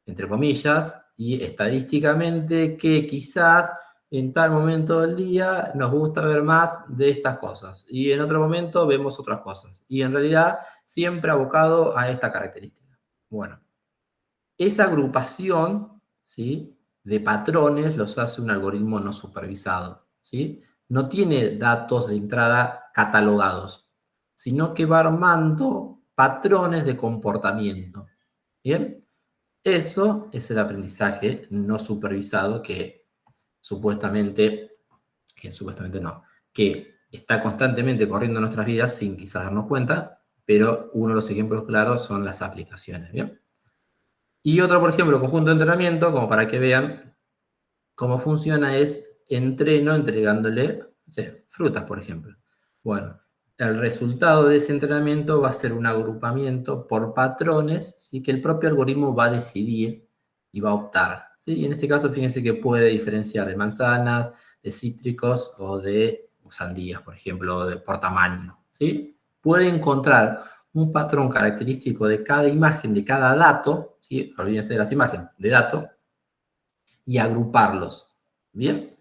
entre comillas, y estadísticamente, que quizás en tal momento del día nos gusta ver más de estas cosas y en otro momento vemos otras cosas. Y en realidad siempre abocado a esta característica. Bueno, esa agrupación, ¿sí?, de patrones los hace un algoritmo no supervisado, ¿sí? No tiene datos de entrada catalogados, sino que va armando patrones de comportamiento. ¿Bien? Eso es el aprendizaje no supervisado supuestamente no, que está constantemente corriendo en nuestras vidas sin quizás darnos cuenta, pero uno de los ejemplos claros son las aplicaciones, ¿bien? Y otro, por ejemplo, conjunto de entrenamiento, como para que vean cómo funciona, es entreno entregándole, no sé, frutas, por ejemplo. Bueno, el resultado de ese entrenamiento va a ser un agrupamiento por patrones, ¿sí?, que el propio algoritmo va a decidir y va a optar, ¿sí? Y en este caso, fíjense que puede diferenciar de manzanas, de cítricos o de sandías, por ejemplo, por tamaño, ¿sí? Puede encontrar un patrón característico de cada imagen, de cada dato, ¿sí? Olvídense de las imágenes, de dato, y agruparlos. ¿Bien?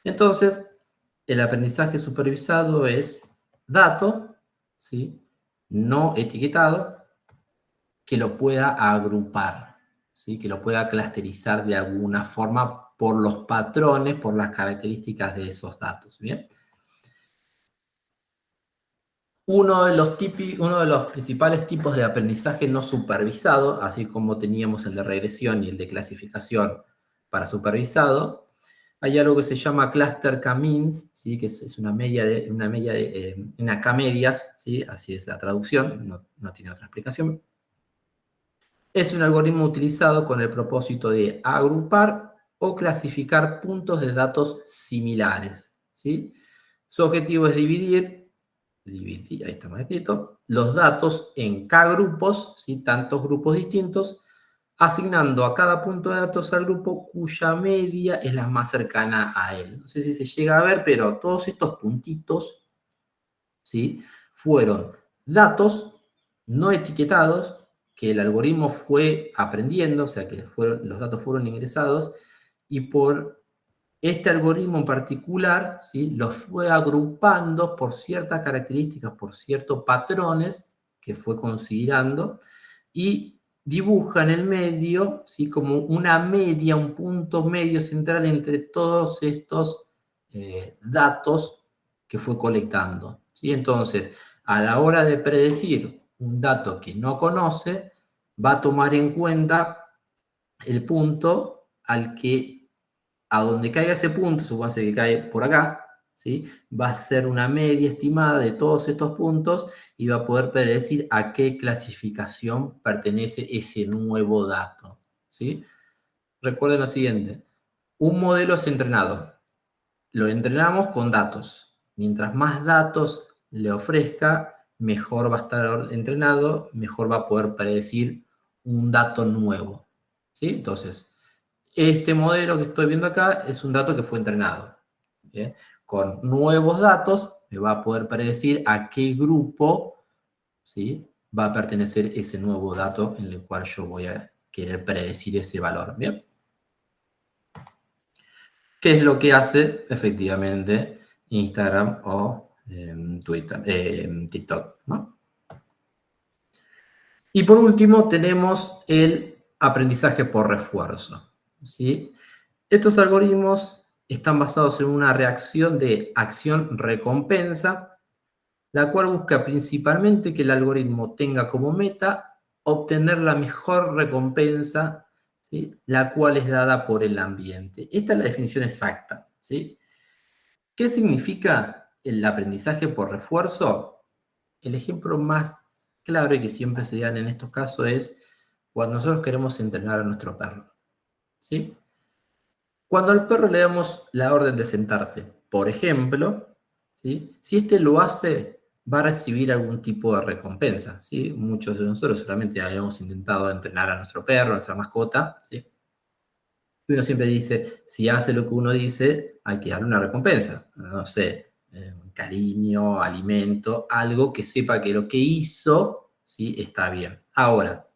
Entonces, el aprendizaje supervisado es dato, ¿sí?, no etiquetado, que lo pueda agrupar, ¿sí?, que lo pueda clusterizar de alguna forma por los patrones, por las características de esos datos. ¿Bien? Uno de los principales tipos de aprendizaje no supervisado, así como teníamos el de regresión y el de clasificación para supervisado, hay algo que se llama cluster K-means, ¿sí?, que es una K-medias, ¿sí?, así es la traducción, no tiene otra explicación. Es un algoritmo utilizado con el propósito de agrupar o clasificar puntos de datos similares, ¿sí? Su objetivo es dividir, ahí está más escrito, los datos en K grupos, ¿sí?, tantos grupos distintos, asignando a cada punto de datos al grupo cuya media es la más cercana a él. No sé si se llega a ver, pero todos estos puntitos, ¿sí?, fueron datos no etiquetados que el algoritmo fue aprendiendo, o sea, que los datos fueron ingresados, y por este algoritmo en particular, ¿sí?, los fue agrupando por ciertas características, por ciertos patrones que fue considerando, y dibuja en el medio, ¿sí?, como una media, un punto medio central entre todos estos datos que fue colectando, ¿sí? Entonces, a la hora de predecir un dato que no conoce, va a tomar en cuenta el punto a donde caiga ese punto, supone que cae por acá, ¿sí?, va a ser una media estimada de todos estos puntos y va a poder predecir a qué clasificación pertenece ese nuevo dato, ¿sí? Recuerden lo siguiente, un modelo es entrenado, lo entrenamos con datos. Mientras más datos le ofrezca, mejor va a estar entrenado, mejor va a poder predecir un dato nuevo, ¿sí? Entonces, este modelo que estoy viendo acá es un dato que fue entrenado, ¿bien? Con nuevos datos me va a poder predecir a qué grupo, ¿sí?, va a pertenecer ese nuevo dato en el cual yo voy a querer predecir ese valor, ¿bien? ¿Qué es lo que hace efectivamente Instagram o Twitter, TikTok, ¿no? Y por último tenemos el aprendizaje por refuerzo, ¿sí? Estos algoritmos están basados en una reacción de acción-recompensa, la cual busca principalmente que el algoritmo tenga como meta obtener la mejor recompensa, ¿sí?, la cual es dada por el ambiente. Esta es la definición exacta, ¿sí? ¿Qué significa el aprendizaje por refuerzo? El ejemplo más claro y que siempre se dan en estos casos es cuando nosotros queremos entrenar a nuestro perro, ¿sí? Cuando al perro le damos la orden de sentarse, por ejemplo, ¿sí?, si éste lo hace, va a recibir algún tipo de recompensa, ¿sí? Muchos de nosotros solamente habíamos intentado entrenar a nuestro perro, a nuestra mascota, ¿sí? Y uno siempre dice, si hace lo que uno dice, hay que darle una recompensa. No sé, cariño, alimento, algo que sepa que lo que hizo, ¿sí?, está bien. Ahora,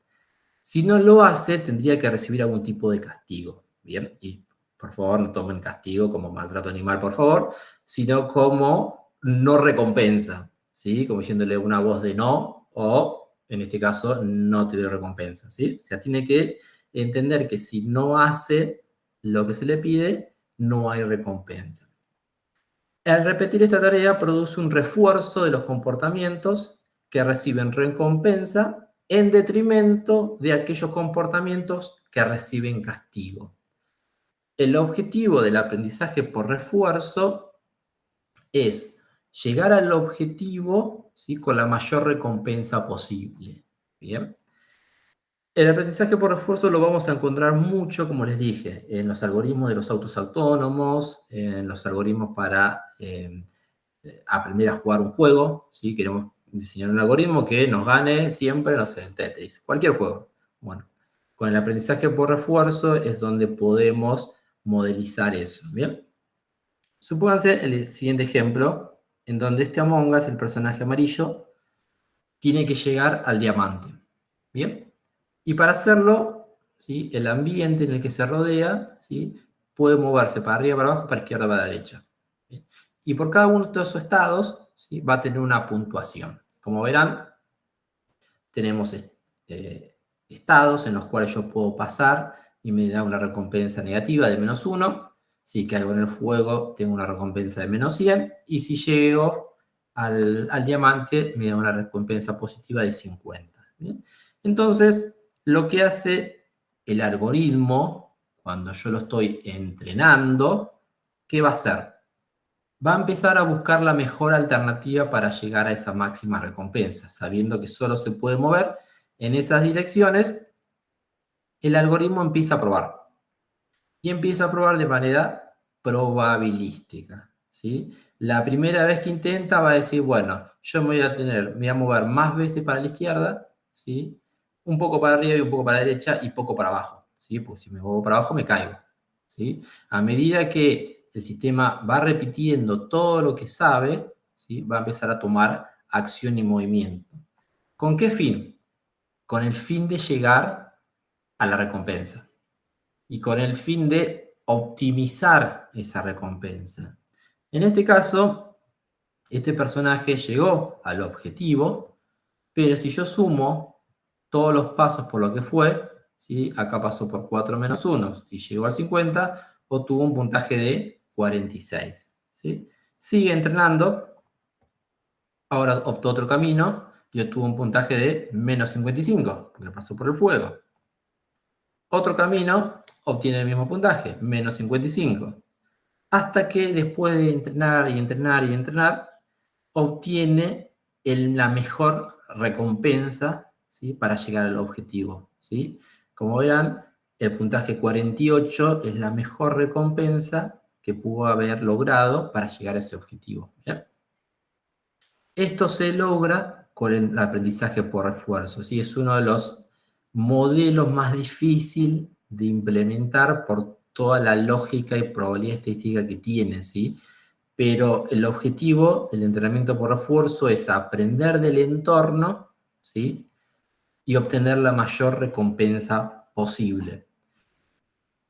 si no lo hace, tendría que recibir algún tipo de castigo, ¿bien? Y por favor, no tomen castigo como maltrato animal, por favor, sino como no recompensa, ¿sí? Como diciéndole una voz de no o, en este caso, no te doy recompensa, ¿sí? O sea, tiene que entender que si no hace lo que se le pide, no hay recompensa. Al repetir esta tarea, produce un refuerzo de los comportamientos que reciben recompensa en detrimento de aquellos comportamientos que reciben castigo. El objetivo del aprendizaje por refuerzo es llegar al objetivo, ¿sí?, con la mayor recompensa posible. ¿Bien? El aprendizaje por refuerzo lo vamos a encontrar mucho, como les dije, en los algoritmos de los autos autónomos, en los algoritmos para aprender a jugar un juego, ¿sí? Queremos diseñar un algoritmo que nos gane siempre, no sé, el Tetris, cualquier juego. Bueno, con el aprendizaje por refuerzo es donde podemos modelizar eso, ¿bien? Supónganse el siguiente ejemplo, en donde este Among Us, el personaje amarillo, tiene que llegar al diamante, ¿bien? Y para hacerlo, ¿sí?, el ambiente en el que se rodea, ¿sí?, puede moverse para arriba, para abajo, para izquierda, para derecha. ¿Bien? Y por cada uno de esos estados, ¿sí?, va a tener una puntuación. Como verán, tenemos estados en los cuales yo puedo pasar y me da una recompensa negativa de -1. Si caigo en el fuego, tengo una recompensa de -100. Y si llego al diamante, me da una recompensa positiva de 50. ¿Bien? Entonces, lo que hace el algoritmo, cuando yo lo estoy entrenando, ¿qué va a hacer? Va a empezar a buscar la mejor alternativa para llegar a esa máxima recompensa, sabiendo que solo se puede mover en esas direcciones. El algoritmo empieza a probar. Y empieza a probar de manera probabilística, ¿sí? La primera vez que intenta va a decir, bueno, yo me voy a mover más veces para la izquierda, ¿sí?, un poco para arriba y un poco para la derecha y poco para abajo, ¿sí? Porque si me muevo para abajo me caigo, ¿sí? A medida que el sistema va repitiendo todo lo que sabe, ¿sí?, va a empezar a tomar acción y movimiento. ¿Con qué fin? Con el fin de llegar a la recompensa y con el fin de optimizar esa recompensa. En este caso, este personaje llegó al objetivo, pero si yo sumo todos los pasos por lo que fue, ¿sí? Acá pasó por 4 menos 1 y llegó al 50, obtuvo un puntaje de 46. ¿Sí? Sigue entrenando, ahora optó otro camino y obtuvo un puntaje de menos 55, porque pasó por el fuego. Otro camino obtiene el mismo puntaje, menos 55. Hasta que después de entrenar y entrenar y entrenar, obtiene la mejor recompensa, ¿sí? Para llegar al objetivo, ¿sí? Como verán, el puntaje 48 es la mejor recompensa que pudo haber logrado para llegar a ese objetivo. ¿Bien? Esto se logra con el aprendizaje por refuerzo, ¿sí? Es uno de los modelos más difíciles de implementar por toda la lógica y probabilidad estadística que tiene, ¿sí? Pero el objetivo del entrenamiento por refuerzo es aprender del entorno, ¿sí? Y obtener la mayor recompensa posible.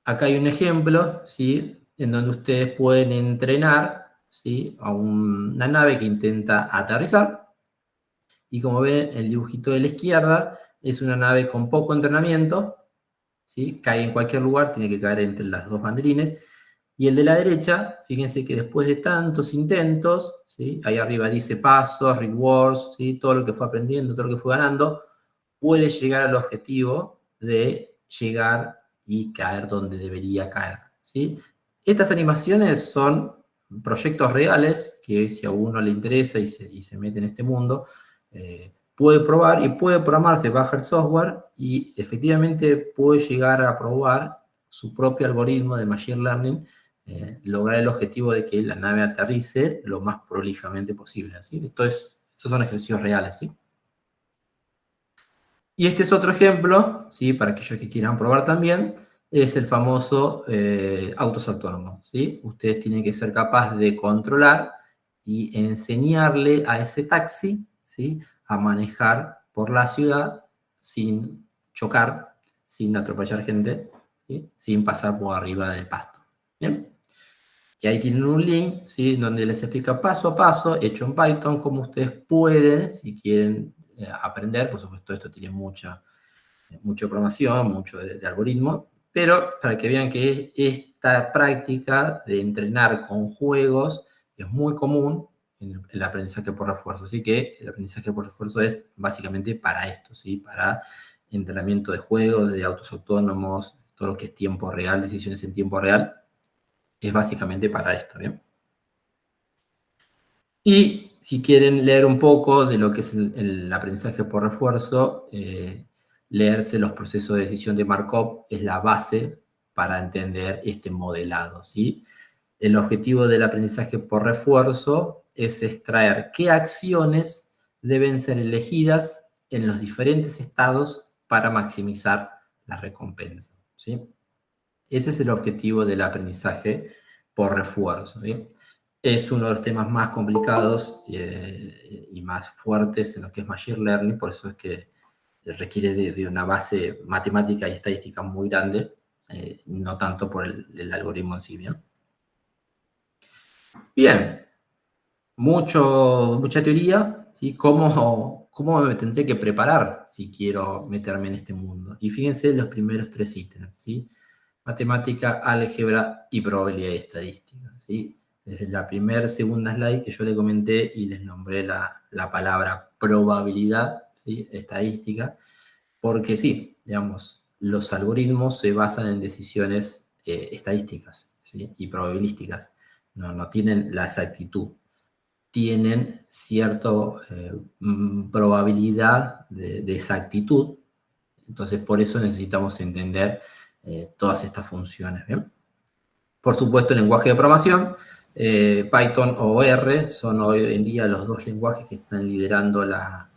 Acá hay un ejemplo, ¿sí? En donde ustedes pueden entrenar, ¿sí? A una nave que intenta aterrizar. Y como ven, el dibujito de la izquierda es una nave con poco entrenamiento, ¿sí? Cae en cualquier lugar, tiene que caer entre las dos banderines. Y el de la derecha, fíjense que después de tantos intentos, ¿sí? Ahí arriba dice pasos, rewards, ¿sí? Todo lo que fue aprendiendo, todo lo que fue ganando, puede llegar al objetivo de llegar y caer donde debería caer, ¿sí? Estas animaciones son proyectos reales que si a uno le interesa y se mete en este mundo, puede probar y puede programarse, baja el software y efectivamente puede llegar a probar su propio algoritmo de Machine Learning, lograr el objetivo de que la nave aterrice lo más prolijamente posible, ¿sí? Estos son ejercicios reales, ¿sí? Y este es otro ejemplo, ¿sí? Para aquellos que quieran probar también, es el famoso autos autónomos, ¿sí? Ustedes tienen que ser capaces de controlar y enseñarle a ese taxi, ¿sí? A manejar por la ciudad sin chocar, sin atropellar gente, ¿sí? Sin pasar por arriba del pasto. ¿Bien? Y ahí tienen un link, ¿sí? Donde les explica paso a paso, hecho en Python, cómo ustedes pueden, si quieren aprender. Por supuesto, esto tiene mucha programación, mucho de algoritmo, pero para que vean que esta práctica de entrenar con juegos es muy común en el aprendizaje por refuerzo. Así que el aprendizaje por refuerzo es básicamente para esto, ¿sí? Para entrenamiento de juegos, de autos autónomos, todo lo que es tiempo real, decisiones en tiempo real, es básicamente para esto, ¿bien? Y si quieren leer un poco de lo que es el aprendizaje por refuerzo, leerse los procesos de decisión de Markov es la base para entender este modelado, ¿sí? El objetivo del aprendizaje por refuerzo es extraer qué acciones deben ser elegidas en los diferentes estados para maximizar la recompensa, ¿sí? Ese es el objetivo del aprendizaje por refuerzo, ¿sí? Es uno de los temas más complicados y más fuertes en lo que es Machine Learning, por eso es que requiere de una base matemática y estadística muy grande, no tanto por el algoritmo en sí. Bien, mucha teoría, ¿sí? ¿Cómo me tendré que preparar si quiero meterme en este mundo? Y fíjense los primeros 3 ítems, ¿sí? Matemática, álgebra y probabilidad y estadística, ¿sí? Desde la segunda slide que yo le comenté y les nombré la palabra probabilidad, ¿sí? Estadística, porque sí, digamos, los algoritmos se basan en decisiones estadísticas, ¿sí? Y probabilísticas, no tienen la exactitud, tienen cierta probabilidad de exactitud, entonces por eso necesitamos entender todas estas funciones, ¿bien? Por supuesto, el lenguaje de programación, Python o R, son hoy en día los 2 lenguajes que están liderando la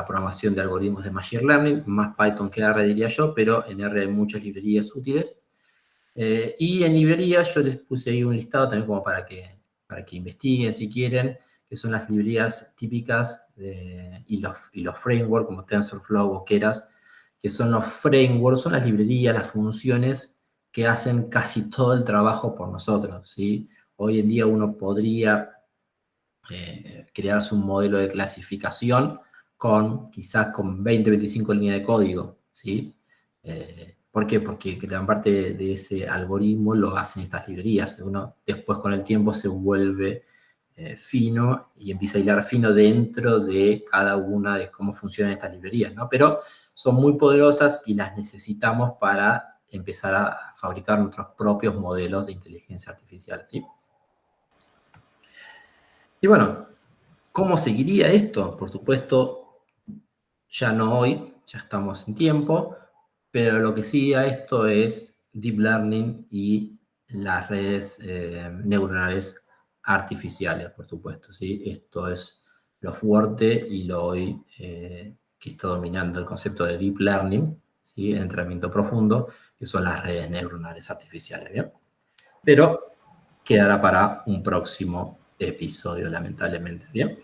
programación de algoritmos de Machine Learning, más Python que R diría yo, pero en R hay muchas librerías útiles. Y en librerías yo les puse ahí un listado también como para que investiguen si quieren, que son las librerías típicas y los frameworks como TensorFlow o Keras, que son los frameworks, son las librerías, las funciones que hacen casi todo el trabajo por nosotros, ¿sí? Hoy en día uno podría crearse un modelo de clasificación quizás con 20, 25 líneas de código, ¿sí? ¿Por qué? Porque gran parte de ese algoritmo lo hacen estas librerías. Uno después con el tiempo se vuelve fino y empieza a hilar fino dentro de cada una de cómo funcionan estas librerías, ¿no? Pero son muy poderosas y las necesitamos para empezar a fabricar nuestros propios modelos de inteligencia artificial, ¿sí? Y bueno, ¿cómo seguiría esto? Por supuesto, ya no hoy, ya estamos en tiempo, pero lo que sigue a esto es Deep Learning y las redes neuronales artificiales, por supuesto, ¿sí? Esto es lo fuerte y lo hoy que está dominando el concepto de Deep Learning, ¿sí? El entrenamiento profundo, que son las redes neuronales artificiales, ¿bien? Pero quedará para un próximo episodio, lamentablemente, ¿bien?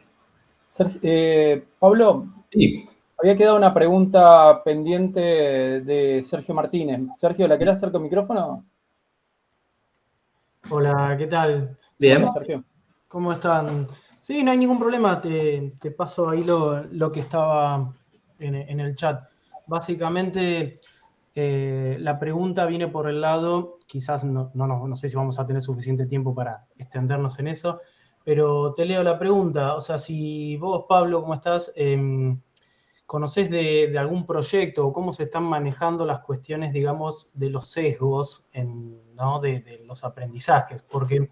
Pablo, Sí. había quedado una pregunta pendiente de Sergio Martínez. Sergio, ¿la querés hacer con micrófono? Hola, ¿qué tal? Bien. Hola, Sergio. ¿Cómo están? Sí, no hay ningún problema, te paso ahí lo que estaba en el chat. Básicamente, la pregunta viene por el lado, quizás no sé si vamos a tener suficiente tiempo para extendernos en eso, pero te leo la pregunta. O sea, si vos, Pablo, ¿cómo estás? ¿Conocés de algún proyecto o cómo se están manejando las cuestiones, digamos, de los sesgos, ¿no? de los aprendizajes? Porque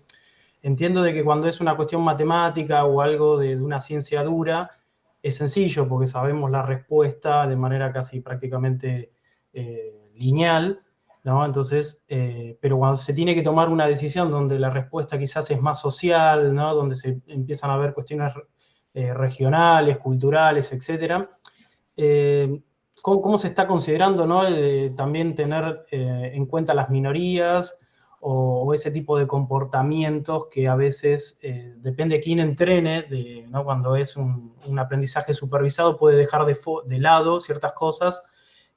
entiendo de que cuando es una cuestión matemática o algo de una ciencia dura, es sencillo porque sabemos la respuesta de manera casi prácticamente lineal, ¿no? Entonces, pero cuando se tiene que tomar una decisión donde la respuesta quizás es más social, ¿no? Donde se empiezan a ver cuestiones regionales, culturales, etcétera. ¿Cómo se está considerando, ¿no? También tener en cuenta las minorías o ese tipo de comportamientos que a veces, depende de quién entrene, ¿no? Cuando es un aprendizaje supervisado puede dejar de lado ciertas cosas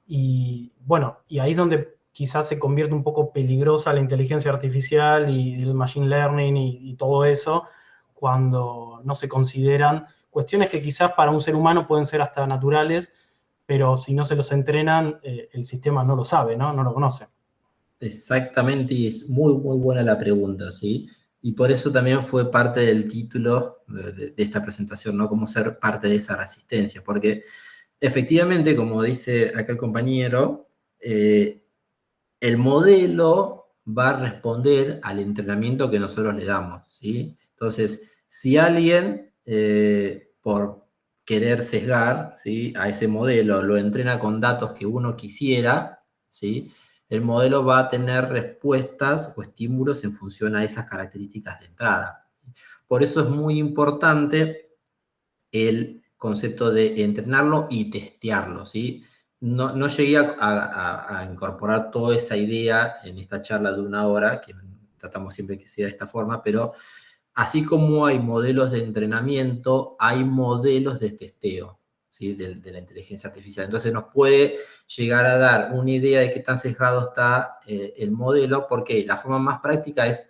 y bueno, y ahí es donde quizás se convierte un poco peligrosa la inteligencia artificial y el machine learning y todo eso, cuando no se consideran cuestiones que quizás para un ser humano pueden ser hasta naturales, pero si no se los entrenan, el sistema no lo sabe, ¿no? No lo conoce. Exactamente, y es muy, muy buena la pregunta, ¿sí? Y por eso también fue parte del título de esta presentación, ¿no? Cómo ser parte de esa resistencia, porque efectivamente, como dice acá el compañero, el modelo va a responder al entrenamiento que nosotros le damos, ¿sí? Entonces, si alguien, por querer sesgar, ¿sí? A ese modelo, lo entrena con datos que uno quisiera, ¿sí? El modelo va a tener respuestas o estímulos en función a esas características de entrada. Por eso es muy importante el concepto de entrenarlo y testearlo, ¿sí? No llegué a incorporar toda esa idea en esta charla de 1 hora, que tratamos siempre que sea de esta forma, pero así como hay modelos de entrenamiento, hay modelos de testeo, ¿sí? de la inteligencia artificial. Entonces nos puede llegar a dar una idea de qué tan sesgado está el modelo, porque la forma más práctica es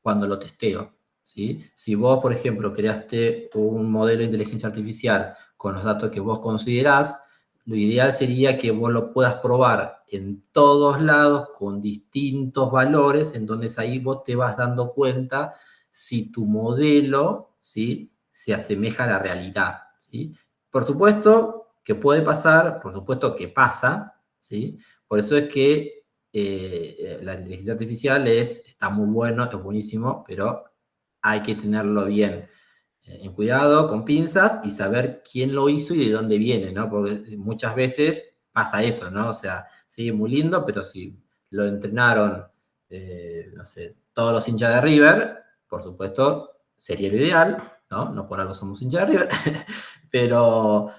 cuando lo testeo, ¿sí? Si vos, por ejemplo, creaste un modelo de inteligencia artificial con los datos que vos considerás, lo ideal sería que vos lo puedas probar en todos lados con distintos valores, entonces ahí vos te vas dando cuenta si tu modelo, ¿sí? Se asemeja a la realidad, ¿sí? Por supuesto que puede pasar, por supuesto que pasa, ¿sí? Por eso es que la inteligencia artificial está muy bueno, es buenísimo, pero hay que tenerlo bien en cuidado, con pinzas, y saber quién lo hizo y de dónde viene, ¿no? Porque muchas veces pasa eso, ¿no? O sea, sí, muy lindo, pero si lo entrenaron, no sé, todos los hinchas de River, por supuesto, sería lo ideal, ¿no? No por algo somos hinchas de River, pero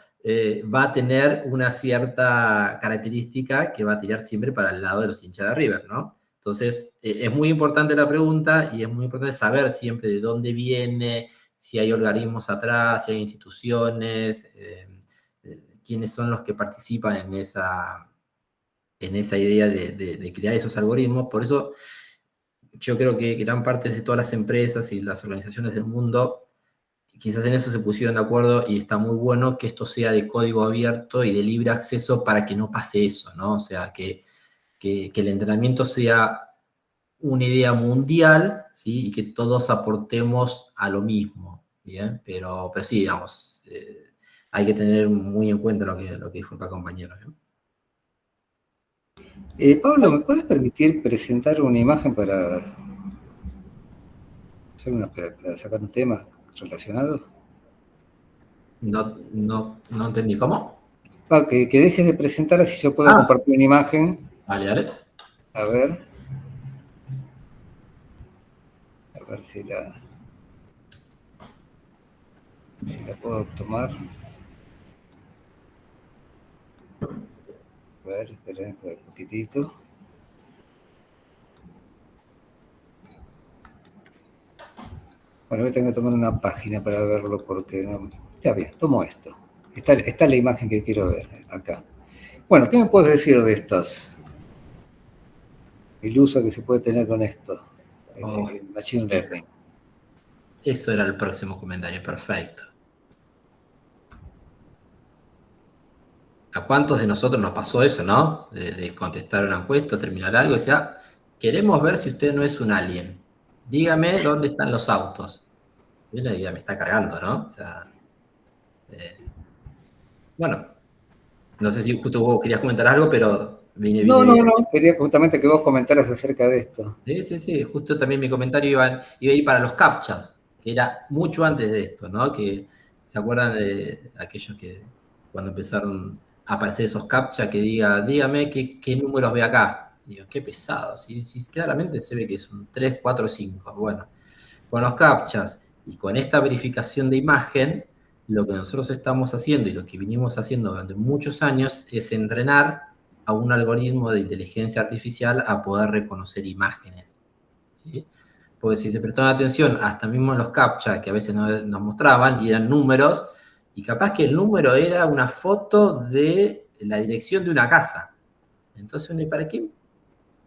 va a tener una cierta característica que va a tirar siempre para el lado de los hinchas de River, ¿no? Entonces, es muy importante la pregunta y es muy importante saber siempre de dónde viene, si hay organismos atrás, si hay instituciones, quiénes son los que participan en esa idea de crear esos algoritmos. Por eso yo creo que gran parte de todas las empresas y las organizaciones del mundo quizás en eso se pusieron de acuerdo y está muy bueno que esto sea de código abierto y de libre acceso para que no pase eso, ¿no? O sea, que el entrenamiento sea una idea mundial, ¿sí? Y que todos aportemos a lo mismo, ¿bien? Pero sí, digamos, hay que tener muy en cuenta lo que dijo acá compañero, ¿no? Pablo, ¿me puedes permitir presentar una imagen para sacar un tema relacionado? No entendí cómo. Que dejes de presentar así yo puedo compartir una imagen. Dale. A ver si la puedo tomar. A ver, esperen un poquitito. Bueno, voy a tener que tomar una página para verlo porque no... Está bien, tomo esto. Está la imagen que quiero ver acá. Bueno, ¿qué me puedes decir de estas? El uso que se puede tener con esto, el Machine Learning. Eso era el próximo comentario, perfecto. ¿A cuántos de nosotros nos pasó eso, no? De contestar una encuesta, terminar algo y decir, queremos ver si usted no es un alien. Dígame dónde están los autos. Y uno diría, me está cargando, ¿no? O sea, bueno, no sé si justo vos querías comentar algo, pero vine. No, quería justamente que vos comentaras acerca de esto. Sí, justo también mi comentario iba a ir para los captchas, que era mucho antes de esto, ¿no? Que se acuerdan de aquellos que cuando empezaron a aparecer esos captchas que dígame qué números ve acá. Y digo, qué pesado, si claramente se ve que es un 3, 4, 5. Bueno, con los captchas y con esta verificación de imagen, lo que nosotros estamos haciendo y lo que vinimos haciendo durante muchos años es entrenar a un algoritmo de inteligencia artificial a poder reconocer imágenes, ¿sí? Porque si se prestaban atención, hasta mismo en los captcha que a veces nos mostraban, y eran números, y capaz que el número era una foto de la dirección de una casa. Entonces, ¿para qué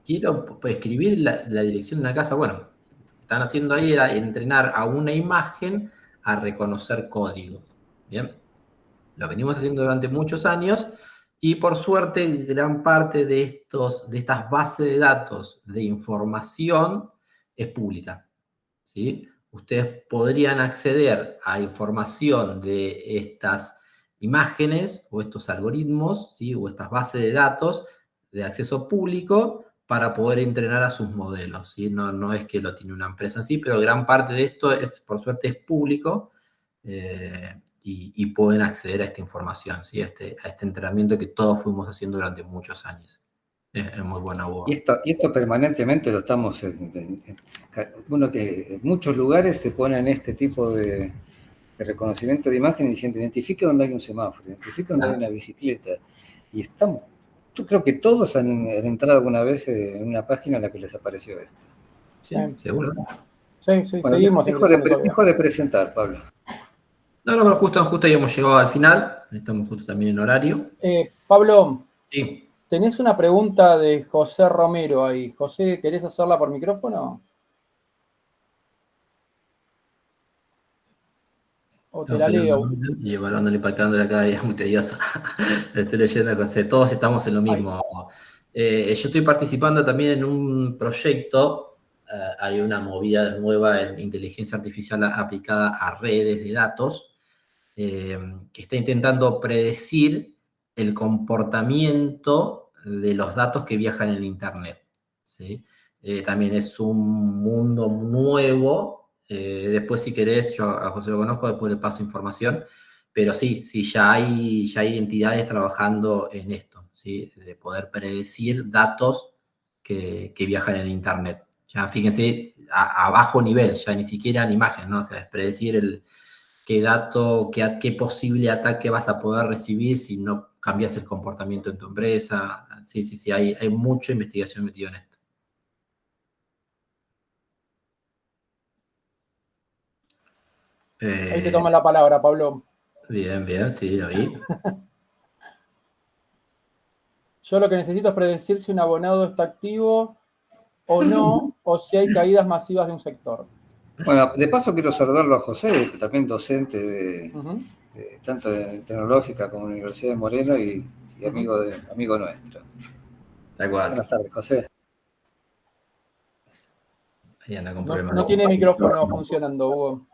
quiero escribir la dirección de una casa? Bueno, lo que están haciendo ahí era entrenar a una imagen a reconocer código. Bien, lo venimos haciendo durante muchos años. Y por suerte, gran parte de estas bases de datos de información es pública, ¿sí? Ustedes podrían acceder a información de estas imágenes o estos algoritmos, ¿sí? O estas bases de datos de acceso público para poder entrenar a sus modelos, ¿sí? No es que lo tiene una empresa así, pero gran parte de esto, por suerte, es público. Y pueden acceder a esta información, ¿sí? a este entrenamiento que todos fuimos haciendo durante muchos años. Es muy buena voz. Y esto permanentemente lo estamos... Bueno, que en muchos lugares se ponen este tipo de reconocimiento de imagen y diciendo, identifique dónde hay un semáforo, identifique dónde hay una bicicleta. Y yo creo que todos han entrado alguna vez en una página en la que les apareció esto. Sí, seguro. Sí, bueno, seguimos. Dejo de presentar, Pablo. No, pero justo ya hemos llegado al final. Estamos justo también en horario. Pablo, sí. Tenés una pregunta de José Romero ahí. José, ¿querés hacerla por micrófono? ¿O te la leo? Y evaluando, impactando de acá, es muy tedioso. Lo estoy leyendo, José. Todos estamos en lo mismo. Yo estoy participando también en un proyecto. Hay una movida nueva en inteligencia artificial aplicada a redes de datos, que está intentando predecir el comportamiento de los datos que viajan en Internet, ¿sí? También es un mundo nuevo. Después, si querés, yo a José lo conozco, después le paso información, pero sí, ya hay entidades trabajando en esto, ¿sí? De poder predecir datos que viajan en Internet. Ya fíjense, a bajo nivel, ya ni siquiera en imagen, ¿no? O sea, es predecir qué posible ataque vas a poder recibir si no cambias el comportamiento en tu empresa. Sí, hay mucha investigación metida en esto. Ahí te toman la palabra, Pablo. Bien, bien, sí, lo vi. Yo lo que necesito es predecir si un abonado está activo o no, o si hay caídas masivas de un sector. Bueno, de paso quiero saludarlo a José, también docente Ujú. tanto de Tecnológica como en la Universidad de Moreno y amigo nuestro. Tal cual. Buenas tardes, José. Ahí anda con No, problemas. no tiene micrófono funcionando, Hugo.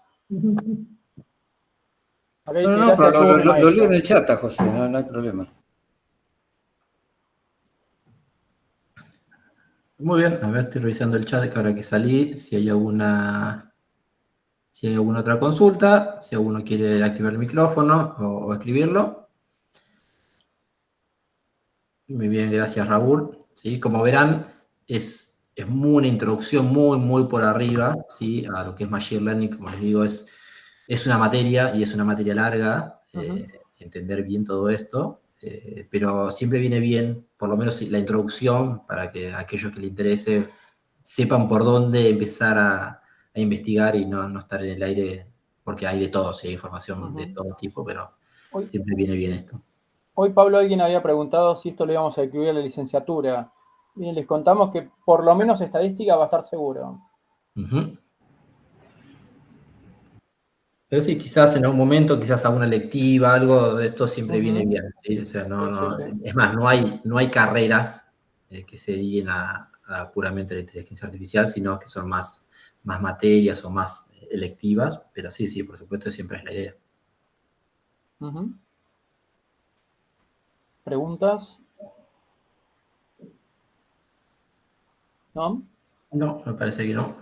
Acá dice, No, pero gracias, Hugo, mi lo leo en maestro. el chat a José, no hay problema. Muy bien, a ver, estoy revisando el chat que ahora que salí, si hay alguna otra consulta, si alguno quiere activar el micrófono o escribirlo. Muy bien, gracias Raúl. ¿Sí? Como verán, es una introducción muy por arriba, ¿sí? A lo que es Machine Learning, como les digo, es una materia y es una materia larga, entender bien todo esto, pero siempre viene bien, por lo menos la introducción, para que aquellos que les interese sepan por dónde empezar a investigar y no estar en el aire, porque hay de todo, sí, hay información de todo tipo, pero siempre viene bien esto. Hoy, Pablo, alguien había preguntado si esto lo íbamos a incluir en la licenciatura. Bien, les contamos que por lo menos estadística va a estar seguro. Pero sí, quizás en algún momento, quizás alguna electiva, algo de esto siempre viene Ujú. bien, ¿sí? O sea, Sí. es más, no hay carreras que se dediquen a puramente la inteligencia artificial, sino que son más materias o más electivas, pero sí, por supuesto, siempre es la idea. Ujú. ¿Preguntas? ¿No? No, me parece que no.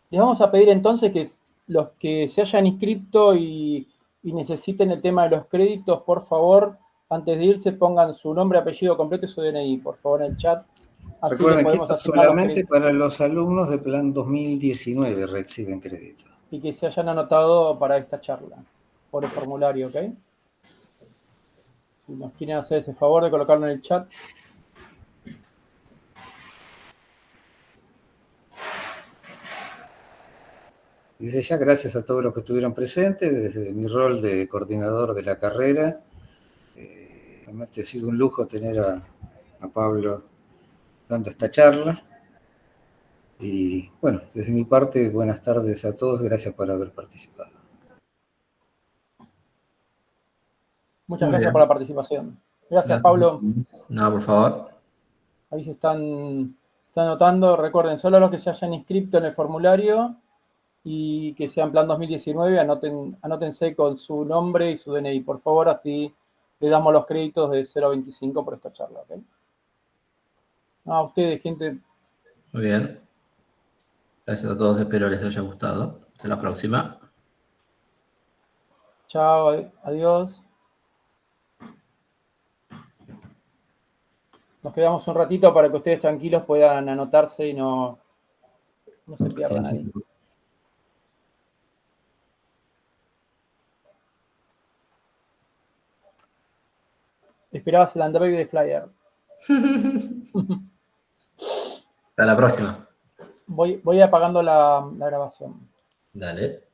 Les vamos a pedir entonces que los que se hayan inscrito y necesiten el tema de los créditos, por favor, antes de irse pongan su nombre, apellido completo y su DNI, por favor, en el chat. Así les Recuerden que podemos esto es asignar los solamente créditos. para los alumnos de plan 2019 reciben crédito. Y que se hayan anotado para esta charla, por el formulario, ¿ok? Si nos quieren hacer ese favor de colocarlo en el chat. Y desde ya, gracias a todos los que estuvieron presentes, desde mi rol de coordinador de la carrera. Realmente ha sido un lujo tener a Pablo dando esta charla. Y bueno, desde mi parte, buenas tardes a todos, gracias por haber participado. Muchas Muy gracias bien. por la participación. Gracias, Gracias. Pablo. No, por favor. Ahí se están anotando. Recuerden, solo los que se hayan inscrito en el formulario y que sean plan 2019, anótense con su nombre y su DNI, por favor, así le damos los créditos de 0.25 por esta charla, ¿ok? No, a ustedes, gente. Muy bien. Gracias a todos, espero les haya gustado. Hasta la próxima. Chao, adiós. Nos quedamos un ratito para que ustedes tranquilos puedan anotarse y no se pierdan ahí. Esperabas el Android de Flyer. Hasta la próxima. Voy apagando la grabación. Dale.